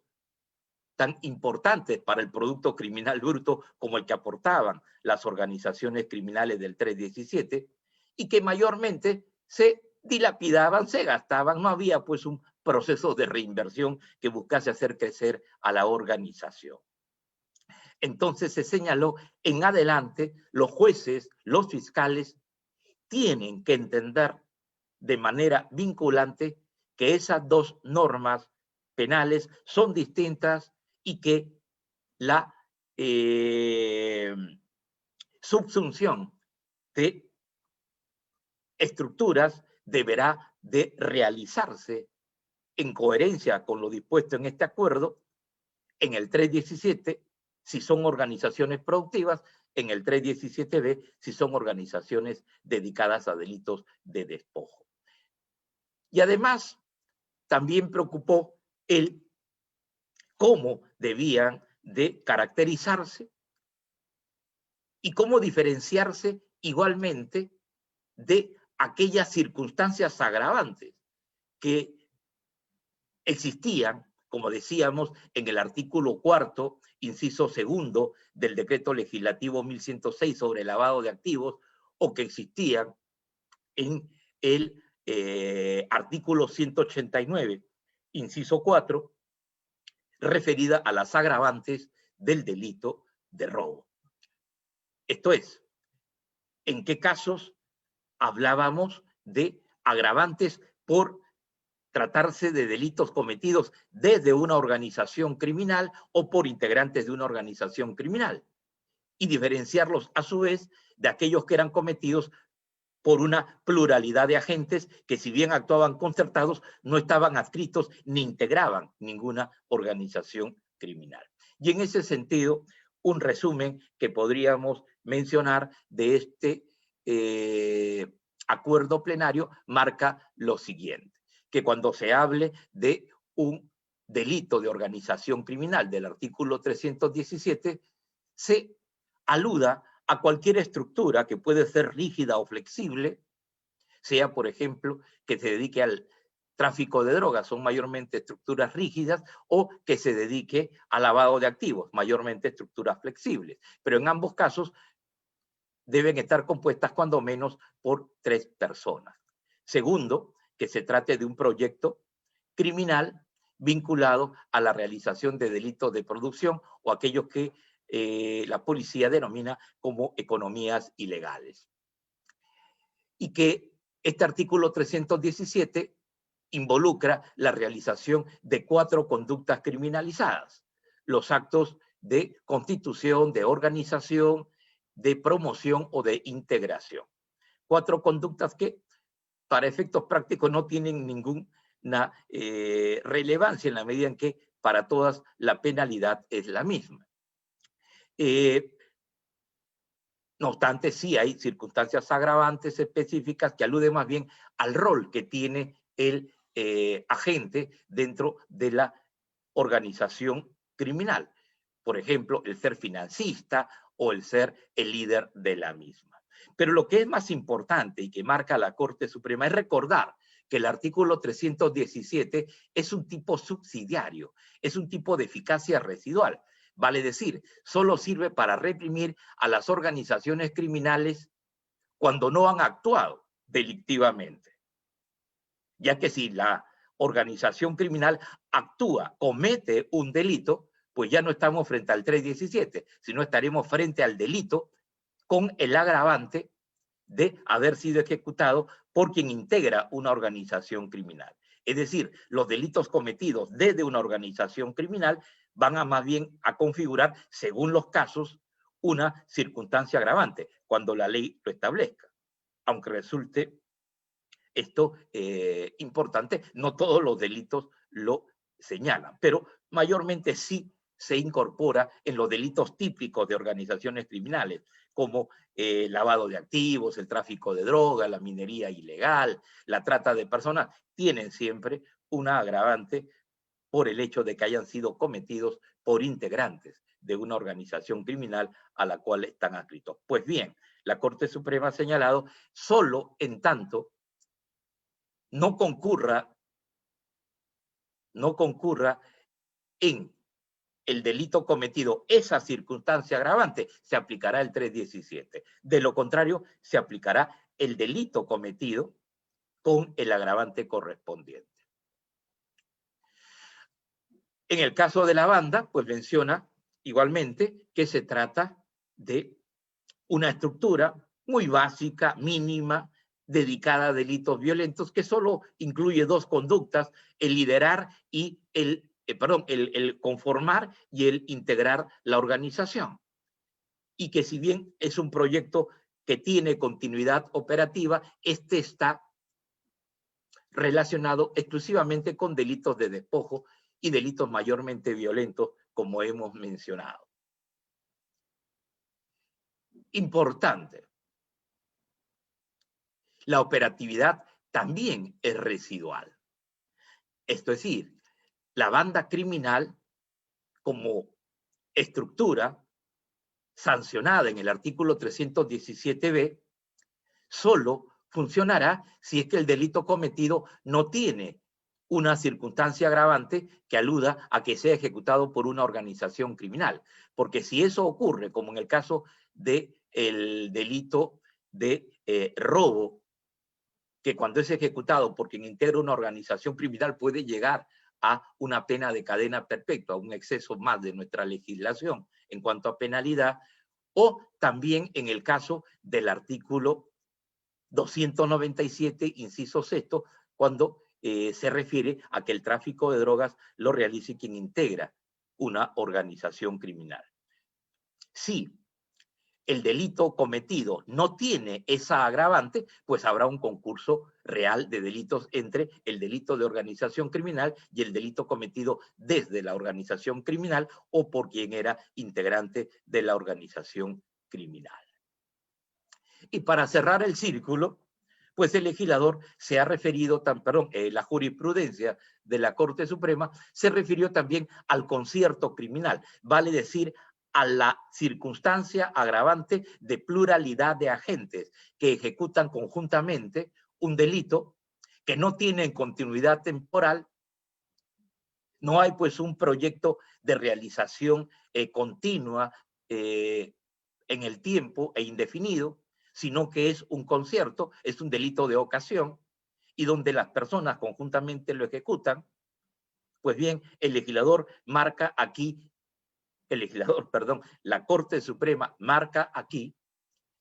tan importantes para el Producto Criminal Bruto como el que aportaban las organizaciones criminales del 317 y que mayormente se dilapidaban, se gastaban, no había pues un proceso de reinversión que buscase hacer crecer a la organización. Entonces se señaló, en adelante los jueces, los fiscales, tienen que entender de manera vinculante que esas dos normas penales son distintas y que la subsunción de estructuras deberá de realizarse en coherencia con lo dispuesto en este acuerdo, en el 317, si son organizaciones productivas, en el 317b, si son organizaciones dedicadas a delitos de despojo. Y además, también preocupó el cómo debían de caracterizarse y cómo diferenciarse igualmente de aquellas circunstancias agravantes que existían, como decíamos, en el artículo 4, inciso 2 del decreto legislativo 1106 sobre el lavado de activos, o que existían en el artículo 189, inciso 4, referida a las agravantes del delito de robo. Esto es, ¿en qué casos hablábamos de agravantes por tratarse de delitos cometidos desde una organización criminal o por integrantes de una organización criminal? Y diferenciarlos a su vez de aquellos que eran cometidos por una pluralidad de agentes que, si bien actuaban concertados, no estaban adscritos ni integraban ninguna organización criminal. Y en ese sentido, un resumen que podríamos mencionar de este acuerdo plenario marca lo siguiente, que cuando se hable de un delito de organización criminal del artículo 317, se aluda a cualquier estructura que puede ser rígida o flexible, sea, por ejemplo, que se dedique al tráfico de drogas, son mayormente estructuras rígidas, o que se dedique al lavado de activos, mayormente estructuras flexibles. Pero en ambos casos deben estar compuestas cuando menos por 3 personas. Segundo, que se trate de un proyecto criminal vinculado a la realización de delitos de producción o aquellos que la policía denomina como economías ilegales. Y que este artículo 317 involucra la realización de 4 conductas criminalizadas: los actos de constitución, de organización, de promoción o de integración. 4 conductas que, para efectos prácticos, no tienen ninguna relevancia en la medida en que para todas la penalidad es la misma. No obstante, sí hay circunstancias agravantes específicas que aluden más bien al rol que tiene el agente dentro de la organización criminal. Por ejemplo, el ser financista o el ser el líder de la misma. Pero lo que es más importante y que marca la Corte Suprema es recordar que el artículo 317 es un tipo subsidiario, es un tipo de eficacia residual. Vale decir, solo sirve para reprimir a las organizaciones criminales cuando no han actuado delictivamente. Ya que si la organización criminal actúa, comete un delito, pues ya no estamos frente al 317, sino estaremos frente al delito con el agravante de haber sido ejecutado por quien integra una organización criminal. Es decir, los delitos cometidos desde una organización criminal van a más bien a configurar, según los casos, una circunstancia agravante, cuando la ley lo establezca. Aunque resulte esto importante, no todos los delitos lo señalan, pero mayormente sí se incorpora en los delitos típicos de organizaciones criminales, como lavado de activos, el tráfico de drogas, la minería ilegal, la trata de personas, tienen siempre una agravante por el hecho de que hayan sido cometidos por integrantes de una organización criminal a la cual están adscritos. Pues bien, la Corte Suprema ha señalado, solo en tanto no concurra en el delito cometido esa circunstancia agravante, se aplicará el 317. De lo contrario, se aplicará el delito cometido con el agravante correspondiente. En el caso de la banda, pues menciona igualmente que se trata de una estructura muy básica, mínima, dedicada a delitos violentos, que solo incluye 2 conductas: el liderar y el conformar y el integrar la organización. Y que, si bien es un proyecto que tiene continuidad operativa, este está relacionado exclusivamente con delitos de despojo y delitos mayormente violentos, como hemos mencionado. Importante. La operatividad también es residual. Esto es decir, la banda criminal, como estructura sancionada en el artículo 317b, solo funcionará si es que el delito cometido no tiene una circunstancia agravante que aluda a que sea ejecutado por una organización criminal. Porque si eso ocurre, como en el caso del delito de robo, que cuando es ejecutado por quien integra una organización criminal puede llegar a una pena de cadena perpetua, un exceso más de nuestra legislación en cuanto a penalidad, o también en el caso del artículo 297, inciso sexto, cuando se refiere a que el tráfico de drogas lo realice quien integra una organización criminal. Sí, el delito cometido no tiene esa agravante, pues habrá un concurso real de delitos entre el delito de organización criminal y el delito cometido desde la organización criminal o por quien era integrante de la organización criminal. Y para cerrar el círculo, pues el legislador se ha referido, la jurisprudencia de la Corte Suprema se refirió también al concierto criminal, vale decir, a la circunstancia agravante de pluralidad de agentes que ejecutan conjuntamente un delito que no tienen continuidad temporal. No hay pues un proyecto de realización continua en el tiempo e indefinido, sino que es un concierto, es un delito de ocasión, y donde las personas conjuntamente lo ejecutan. Pues bien, la Corte Suprema marca aquí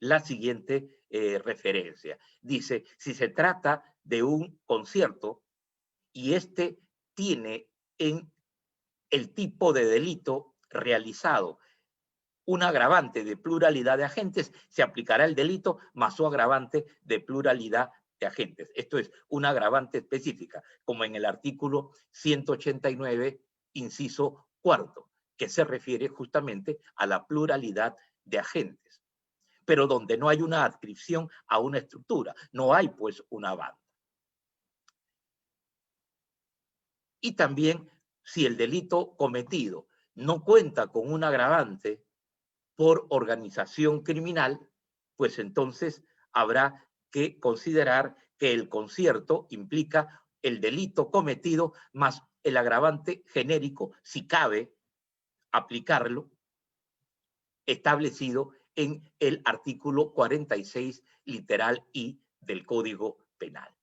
la siguiente referencia. Dice, si se trata de un concierto y este tiene en el tipo de delito realizado un agravante de pluralidad de agentes, se aplicará el delito más su agravante de pluralidad de agentes. Esto es una agravante específica, como en el artículo 189, inciso cuarto, que se refiere justamente a la pluralidad de agentes, pero donde no hay una adscripción a una estructura, no hay pues una banda. Y también, si el delito cometido no cuenta con un agravante por organización criminal, pues entonces habrá que considerar que el concierto implica el delito cometido más el agravante genérico, si cabe aplicarlo, establecido en el artículo 46, literal I del Código Penal.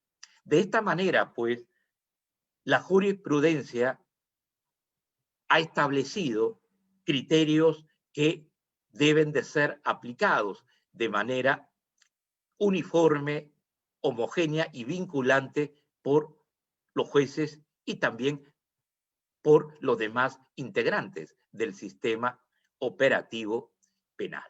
De esta manera, pues, la jurisprudencia ha establecido criterios que deben de ser aplicados de manera uniforme, homogénea y vinculante por los jueces y también por los demás integrantes del sistema operativo penal.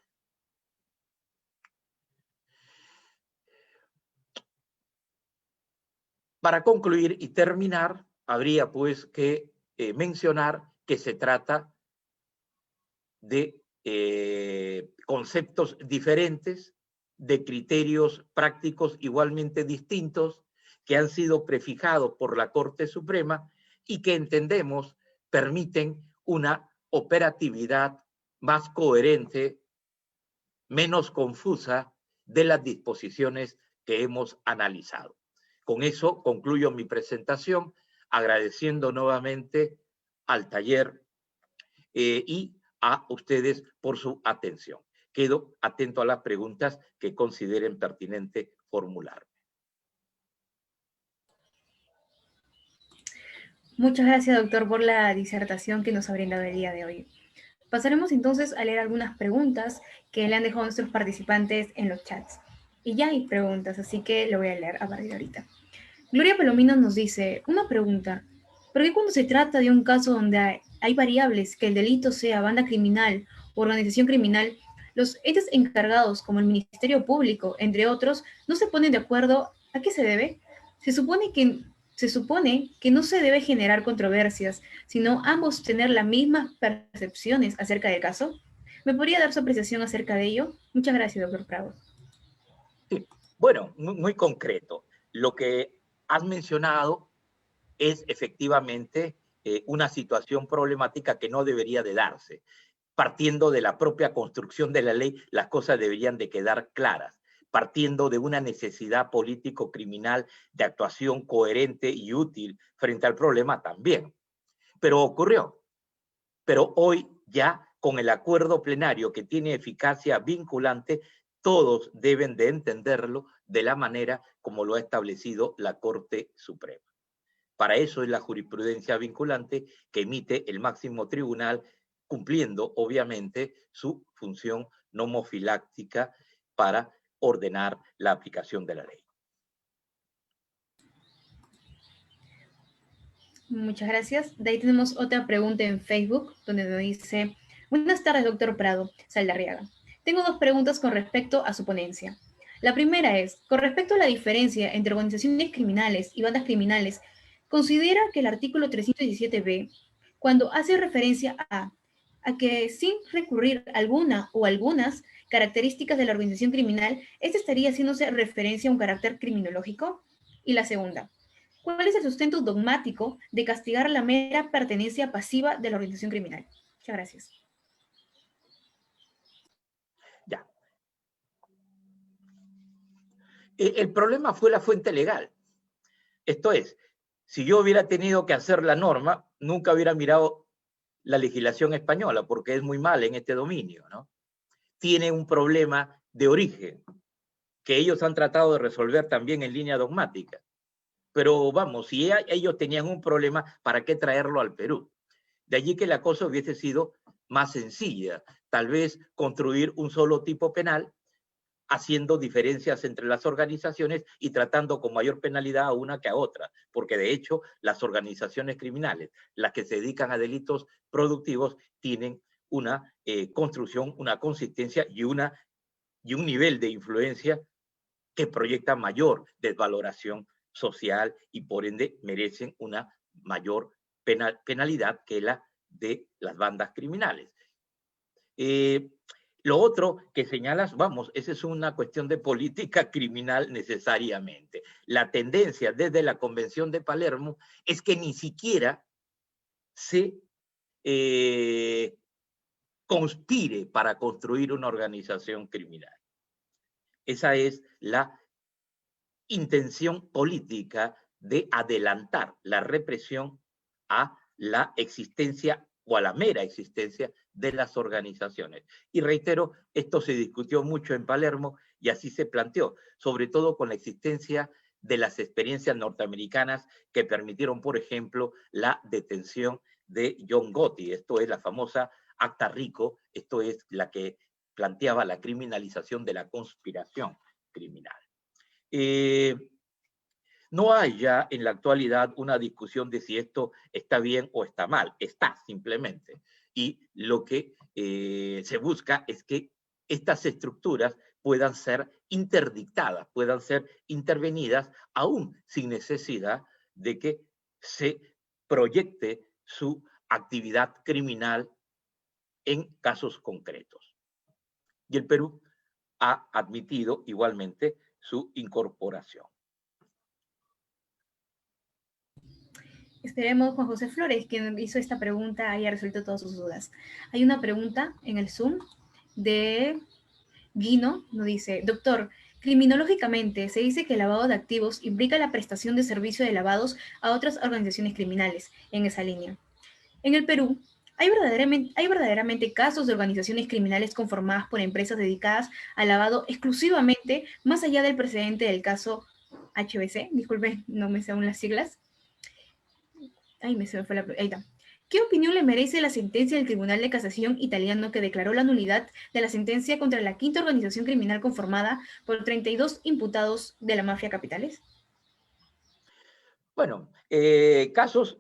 Para concluir y terminar, habría pues que mencionar que se trata de conceptos diferentes, de criterios prácticos igualmente distintos, que han sido prefijados por la Corte Suprema y que entendemos permiten una operatividad más coherente, menos confusa de las disposiciones que hemos analizado. Con eso concluyo mi presentación, agradeciendo nuevamente al taller y a ustedes por su atención. Quedo atento a las preguntas que consideren pertinente formular. Muchas gracias, doctor, por la disertación que nos ha brindado el día de hoy. Pasaremos entonces a leer algunas preguntas que le han dejado nuestros participantes en los chats. Y ya hay preguntas, así que lo voy a leer a partir de ahorita. Gloria Palomino nos dice, una pregunta, ¿por qué cuando se trata de un caso donde hay variables, que el delito sea banda criminal o organización criminal, los entes encargados como el Ministerio Público, entre otros, no se ponen de acuerdo? ¿A qué se debe? Se supone que no se debe generar controversias, sino ambos tener las mismas percepciones acerca del caso. ¿Me podría dar su apreciación acerca de ello? Muchas gracias, doctor Prado. Sí. Bueno, muy concreto. Lo que has mencionado es efectivamente una situación problemática que no debería de darse. Partiendo de la propia construcción de la ley, las cosas deberían de quedar claras. Partiendo de una necesidad político-criminal de actuación coherente y útil frente al problema también. Pero ocurrió. Pero hoy ya con el acuerdo plenario que tiene eficacia vinculante, todos deben de entenderlo de la manera como lo ha establecido la Corte Suprema. Para eso es la jurisprudencia vinculante que emite el máximo tribunal, cumpliendo obviamente su función nomofiláctica para ordenar la aplicación de la ley. Muchas gracias. De ahí tenemos otra pregunta en Facebook, donde nos dice, buenas tardes, doctor Prado Saldarriaga. Tengo dos preguntas con respecto a su ponencia. La primera es, con respecto a la diferencia entre organizaciones criminales y bandas criminales, ¿considera que el artículo 317b, cuando hace referencia a que sin recurrir a alguna o algunas características de la organización criminal, este estaría haciéndose referencia a un carácter criminológico? Y la segunda, ¿cuál es el sustento dogmático de castigar la mera pertenencia pasiva de la organización criminal? Muchas gracias. Ya. El problema fue la fuente legal. Esto es, si yo hubiera tenido que hacer la norma, nunca hubiera mirado la legislación española, porque es muy mala en este dominio, ¿no? Tiene un problema de origen, que ellos han tratado de resolver también en línea dogmática. Pero vamos, si ellos tenían un problema, ¿para qué traerlo al Perú? De allí que la cosa hubiese sido más sencilla. Tal vez construir un solo tipo penal, haciendo diferencias entre las organizaciones y tratando con mayor penalidad a una que a otra, porque de hecho las organizaciones criminales, las que se dedican a delitos productivos, tienen una construcción, una consistencia y un nivel de influencia que proyecta mayor desvaloración social y por ende merecen una mayor penalidad que la de las bandas criminales. Lo otro que señalas, vamos, esa es una cuestión de política criminal necesariamente. La tendencia desde la Convención de Palermo es que ni siquiera se conspire para construir una organización criminal. Esa es la intención política de adelantar la represión a la existencia o a la mera existencia de las organizaciones. Y reitero, esto se discutió mucho en Palermo y así se planteó, sobre todo con la existencia de las experiencias norteamericanas que permitieron, por ejemplo, la detención de John Gotti. Esto es la famosa Acta Rico, esto es la que planteaba la criminalización de la conspiración criminal. No hay ya en la actualidad una discusión de si esto está bien o está mal, está simplemente. Y lo que se busca es que estas estructuras puedan ser interdictadas, puedan ser intervenidas, aún sin necesidad de que se proyecte su actividad criminal en casos concretos. Y el Perú ha admitido igualmente su incorporación. Esperemos Juan José Flores, quien hizo esta pregunta, haya resuelto todas sus dudas. Hay una pregunta en el Zoom de Guino, nos dice, doctor, criminológicamente se dice que el lavado de activos implica la prestación de servicio de lavados a otras organizaciones criminales en esa línea. En el Perú, ¿hay verdaderamente casos de organizaciones criminales conformadas por empresas dedicadas al lavado exclusivamente, más allá del precedente del caso HBC? Disculpe, no me sé aún las siglas. Ahí está. ¿Qué opinión le merece la sentencia del Tribunal de Casación italiano que declaró la nulidad de la sentencia contra la quinta organización criminal conformada por 32 imputados de la mafia capitales? Bueno, casos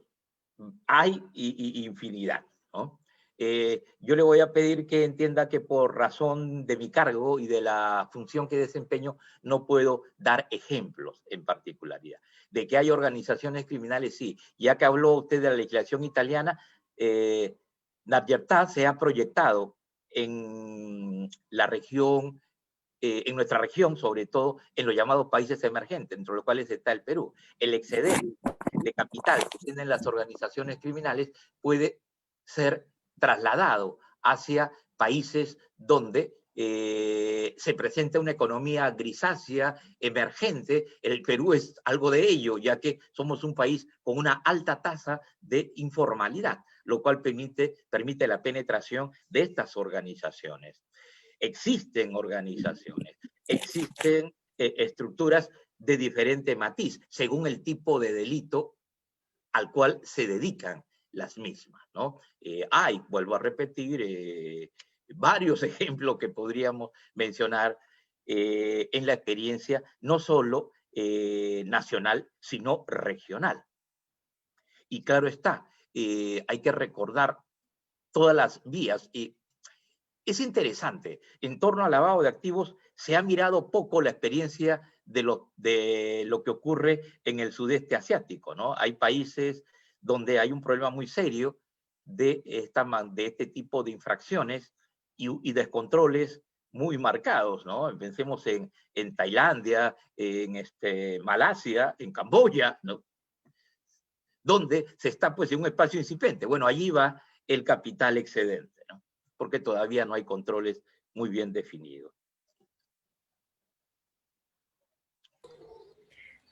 hay infinidad, ¿no? Yo le voy a pedir que entienda que por razón de mi cargo y de la función que desempeño, no puedo dar ejemplos en particularidad. De que hay organizaciones criminales, sí. Ya que habló usted de la legislación italiana, la libertad se ha proyectado en la región, en nuestra región, sobre todo en los llamados países emergentes, entre los cuales está el Perú. El excedente de capital que tienen las organizaciones criminales puede ser trasladado hacia países donde se presenta una economía grisácea, emergente. El Perú es algo de ello, ya que somos un país con una alta tasa de informalidad, lo cual permite la penetración de estas organizaciones. Existen organizaciones, existen estructuras de diferente matiz, según el tipo de delito al cual se dedican las mismas, ¿no? Hay, vuelvo a repetir, varios ejemplos que podríamos mencionar en la experiencia, no solo nacional, sino regional. Y claro está, hay que recordar todas las vías, y es interesante. En torno al lavado de activos se ha mirado poco la experiencia de lo que ocurre en el sudeste asiático, ¿no? Hay países donde hay un problema muy serio de este tipo de infracciones y descontroles muy marcados, ¿no? Pensemos en Tailandia, en Malasia, en Camboya, ¿no? Donde se está pues en un espacio incipiente. Bueno, allí va el capital excedente, ¿no? Porque todavía no hay controles muy bien definidos.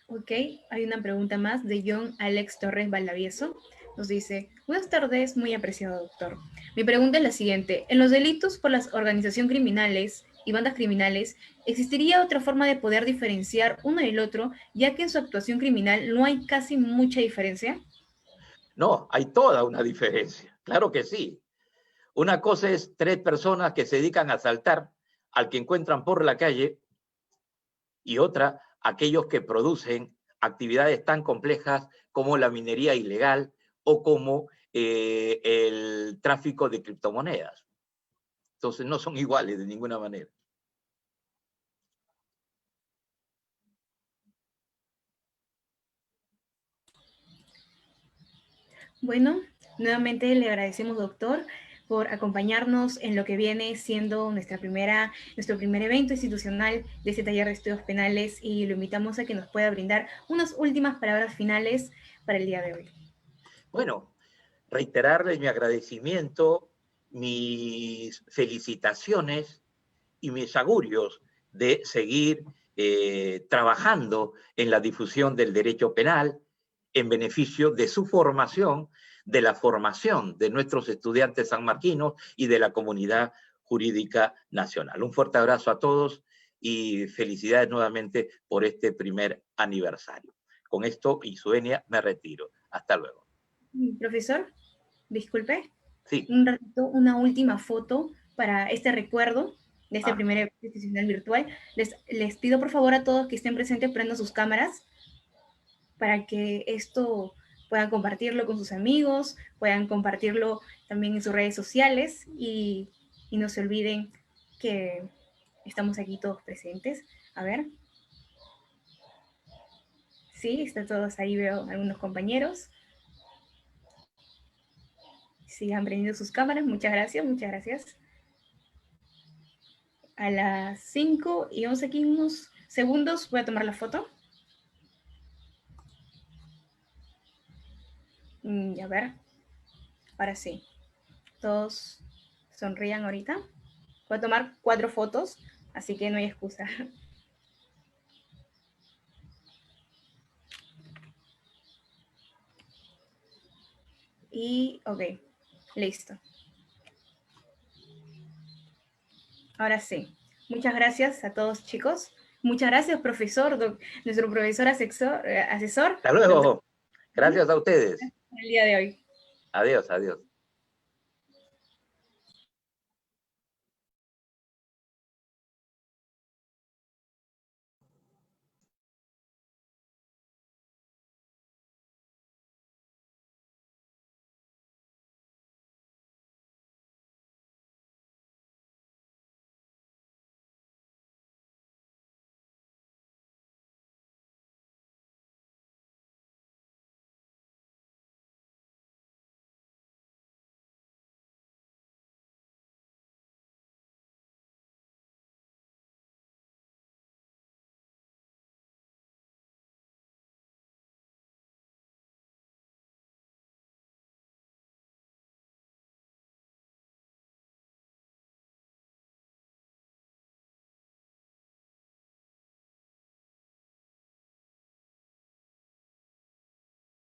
Ok, hay una pregunta más de John Alex Torres Valavieso. Nos dice, buenas tardes, muy apreciado doctor. Mi pregunta es la siguiente. En los delitos por las organizaciones criminales y bandas criminales, ¿existiría otra forma de poder diferenciar uno del otro, ya que en su actuación criminal no hay casi mucha diferencia? No, hay toda una diferencia. Claro que sí. Una cosa es 3 personas que se dedican a asaltar al que encuentran por la calle y otra, aquellos que producen actividades tan complejas como la minería ilegal o como el tráfico de criptomonedas. Entonces no son iguales de ninguna manera. Bueno, nuevamente le agradecemos, doctor, por acompañarnos en lo que viene siendo nuestro primer evento institucional de este taller de estudios penales y lo invitamos a que nos pueda brindar unas últimas palabras finales para el día de hoy. Bueno, reiterarles mi agradecimiento, mis felicitaciones y mis augurios de seguir trabajando en la difusión del derecho penal en beneficio de su formación, de la formación de nuestros estudiantes sanmarquinos y de la comunidad jurídica nacional. Un fuerte abrazo a todos y felicidades nuevamente por este primer aniversario. Con esto y su venia me retiro. Hasta luego. Profesor, disculpe, Sí. un ratito, una última foto para este recuerdo de este Ah. primer evento institucional virtual. Les pido por favor a todos que estén presentes, prendan sus cámaras para que esto puedan compartirlo con sus amigos, puedan compartirlo también en sus redes sociales y no se olviden que estamos aquí todos presentes. A ver. Sí, están todos ahí, veo algunos compañeros. Sigan prendiendo sus cámaras, muchas gracias, muchas gracias. A las 5:11, aquí unos segundos, voy a tomar la foto. A ver, ahora sí. Todos sonrían ahorita. Voy a tomar 4 fotos, así que no hay excusa. Y, ok, listo. Ahora sí. Muchas gracias a todos, chicos. Muchas gracias, profesor, nuestro profesor asesor. Hasta luego. Gracias a ustedes. El día de hoy. Adiós, adiós.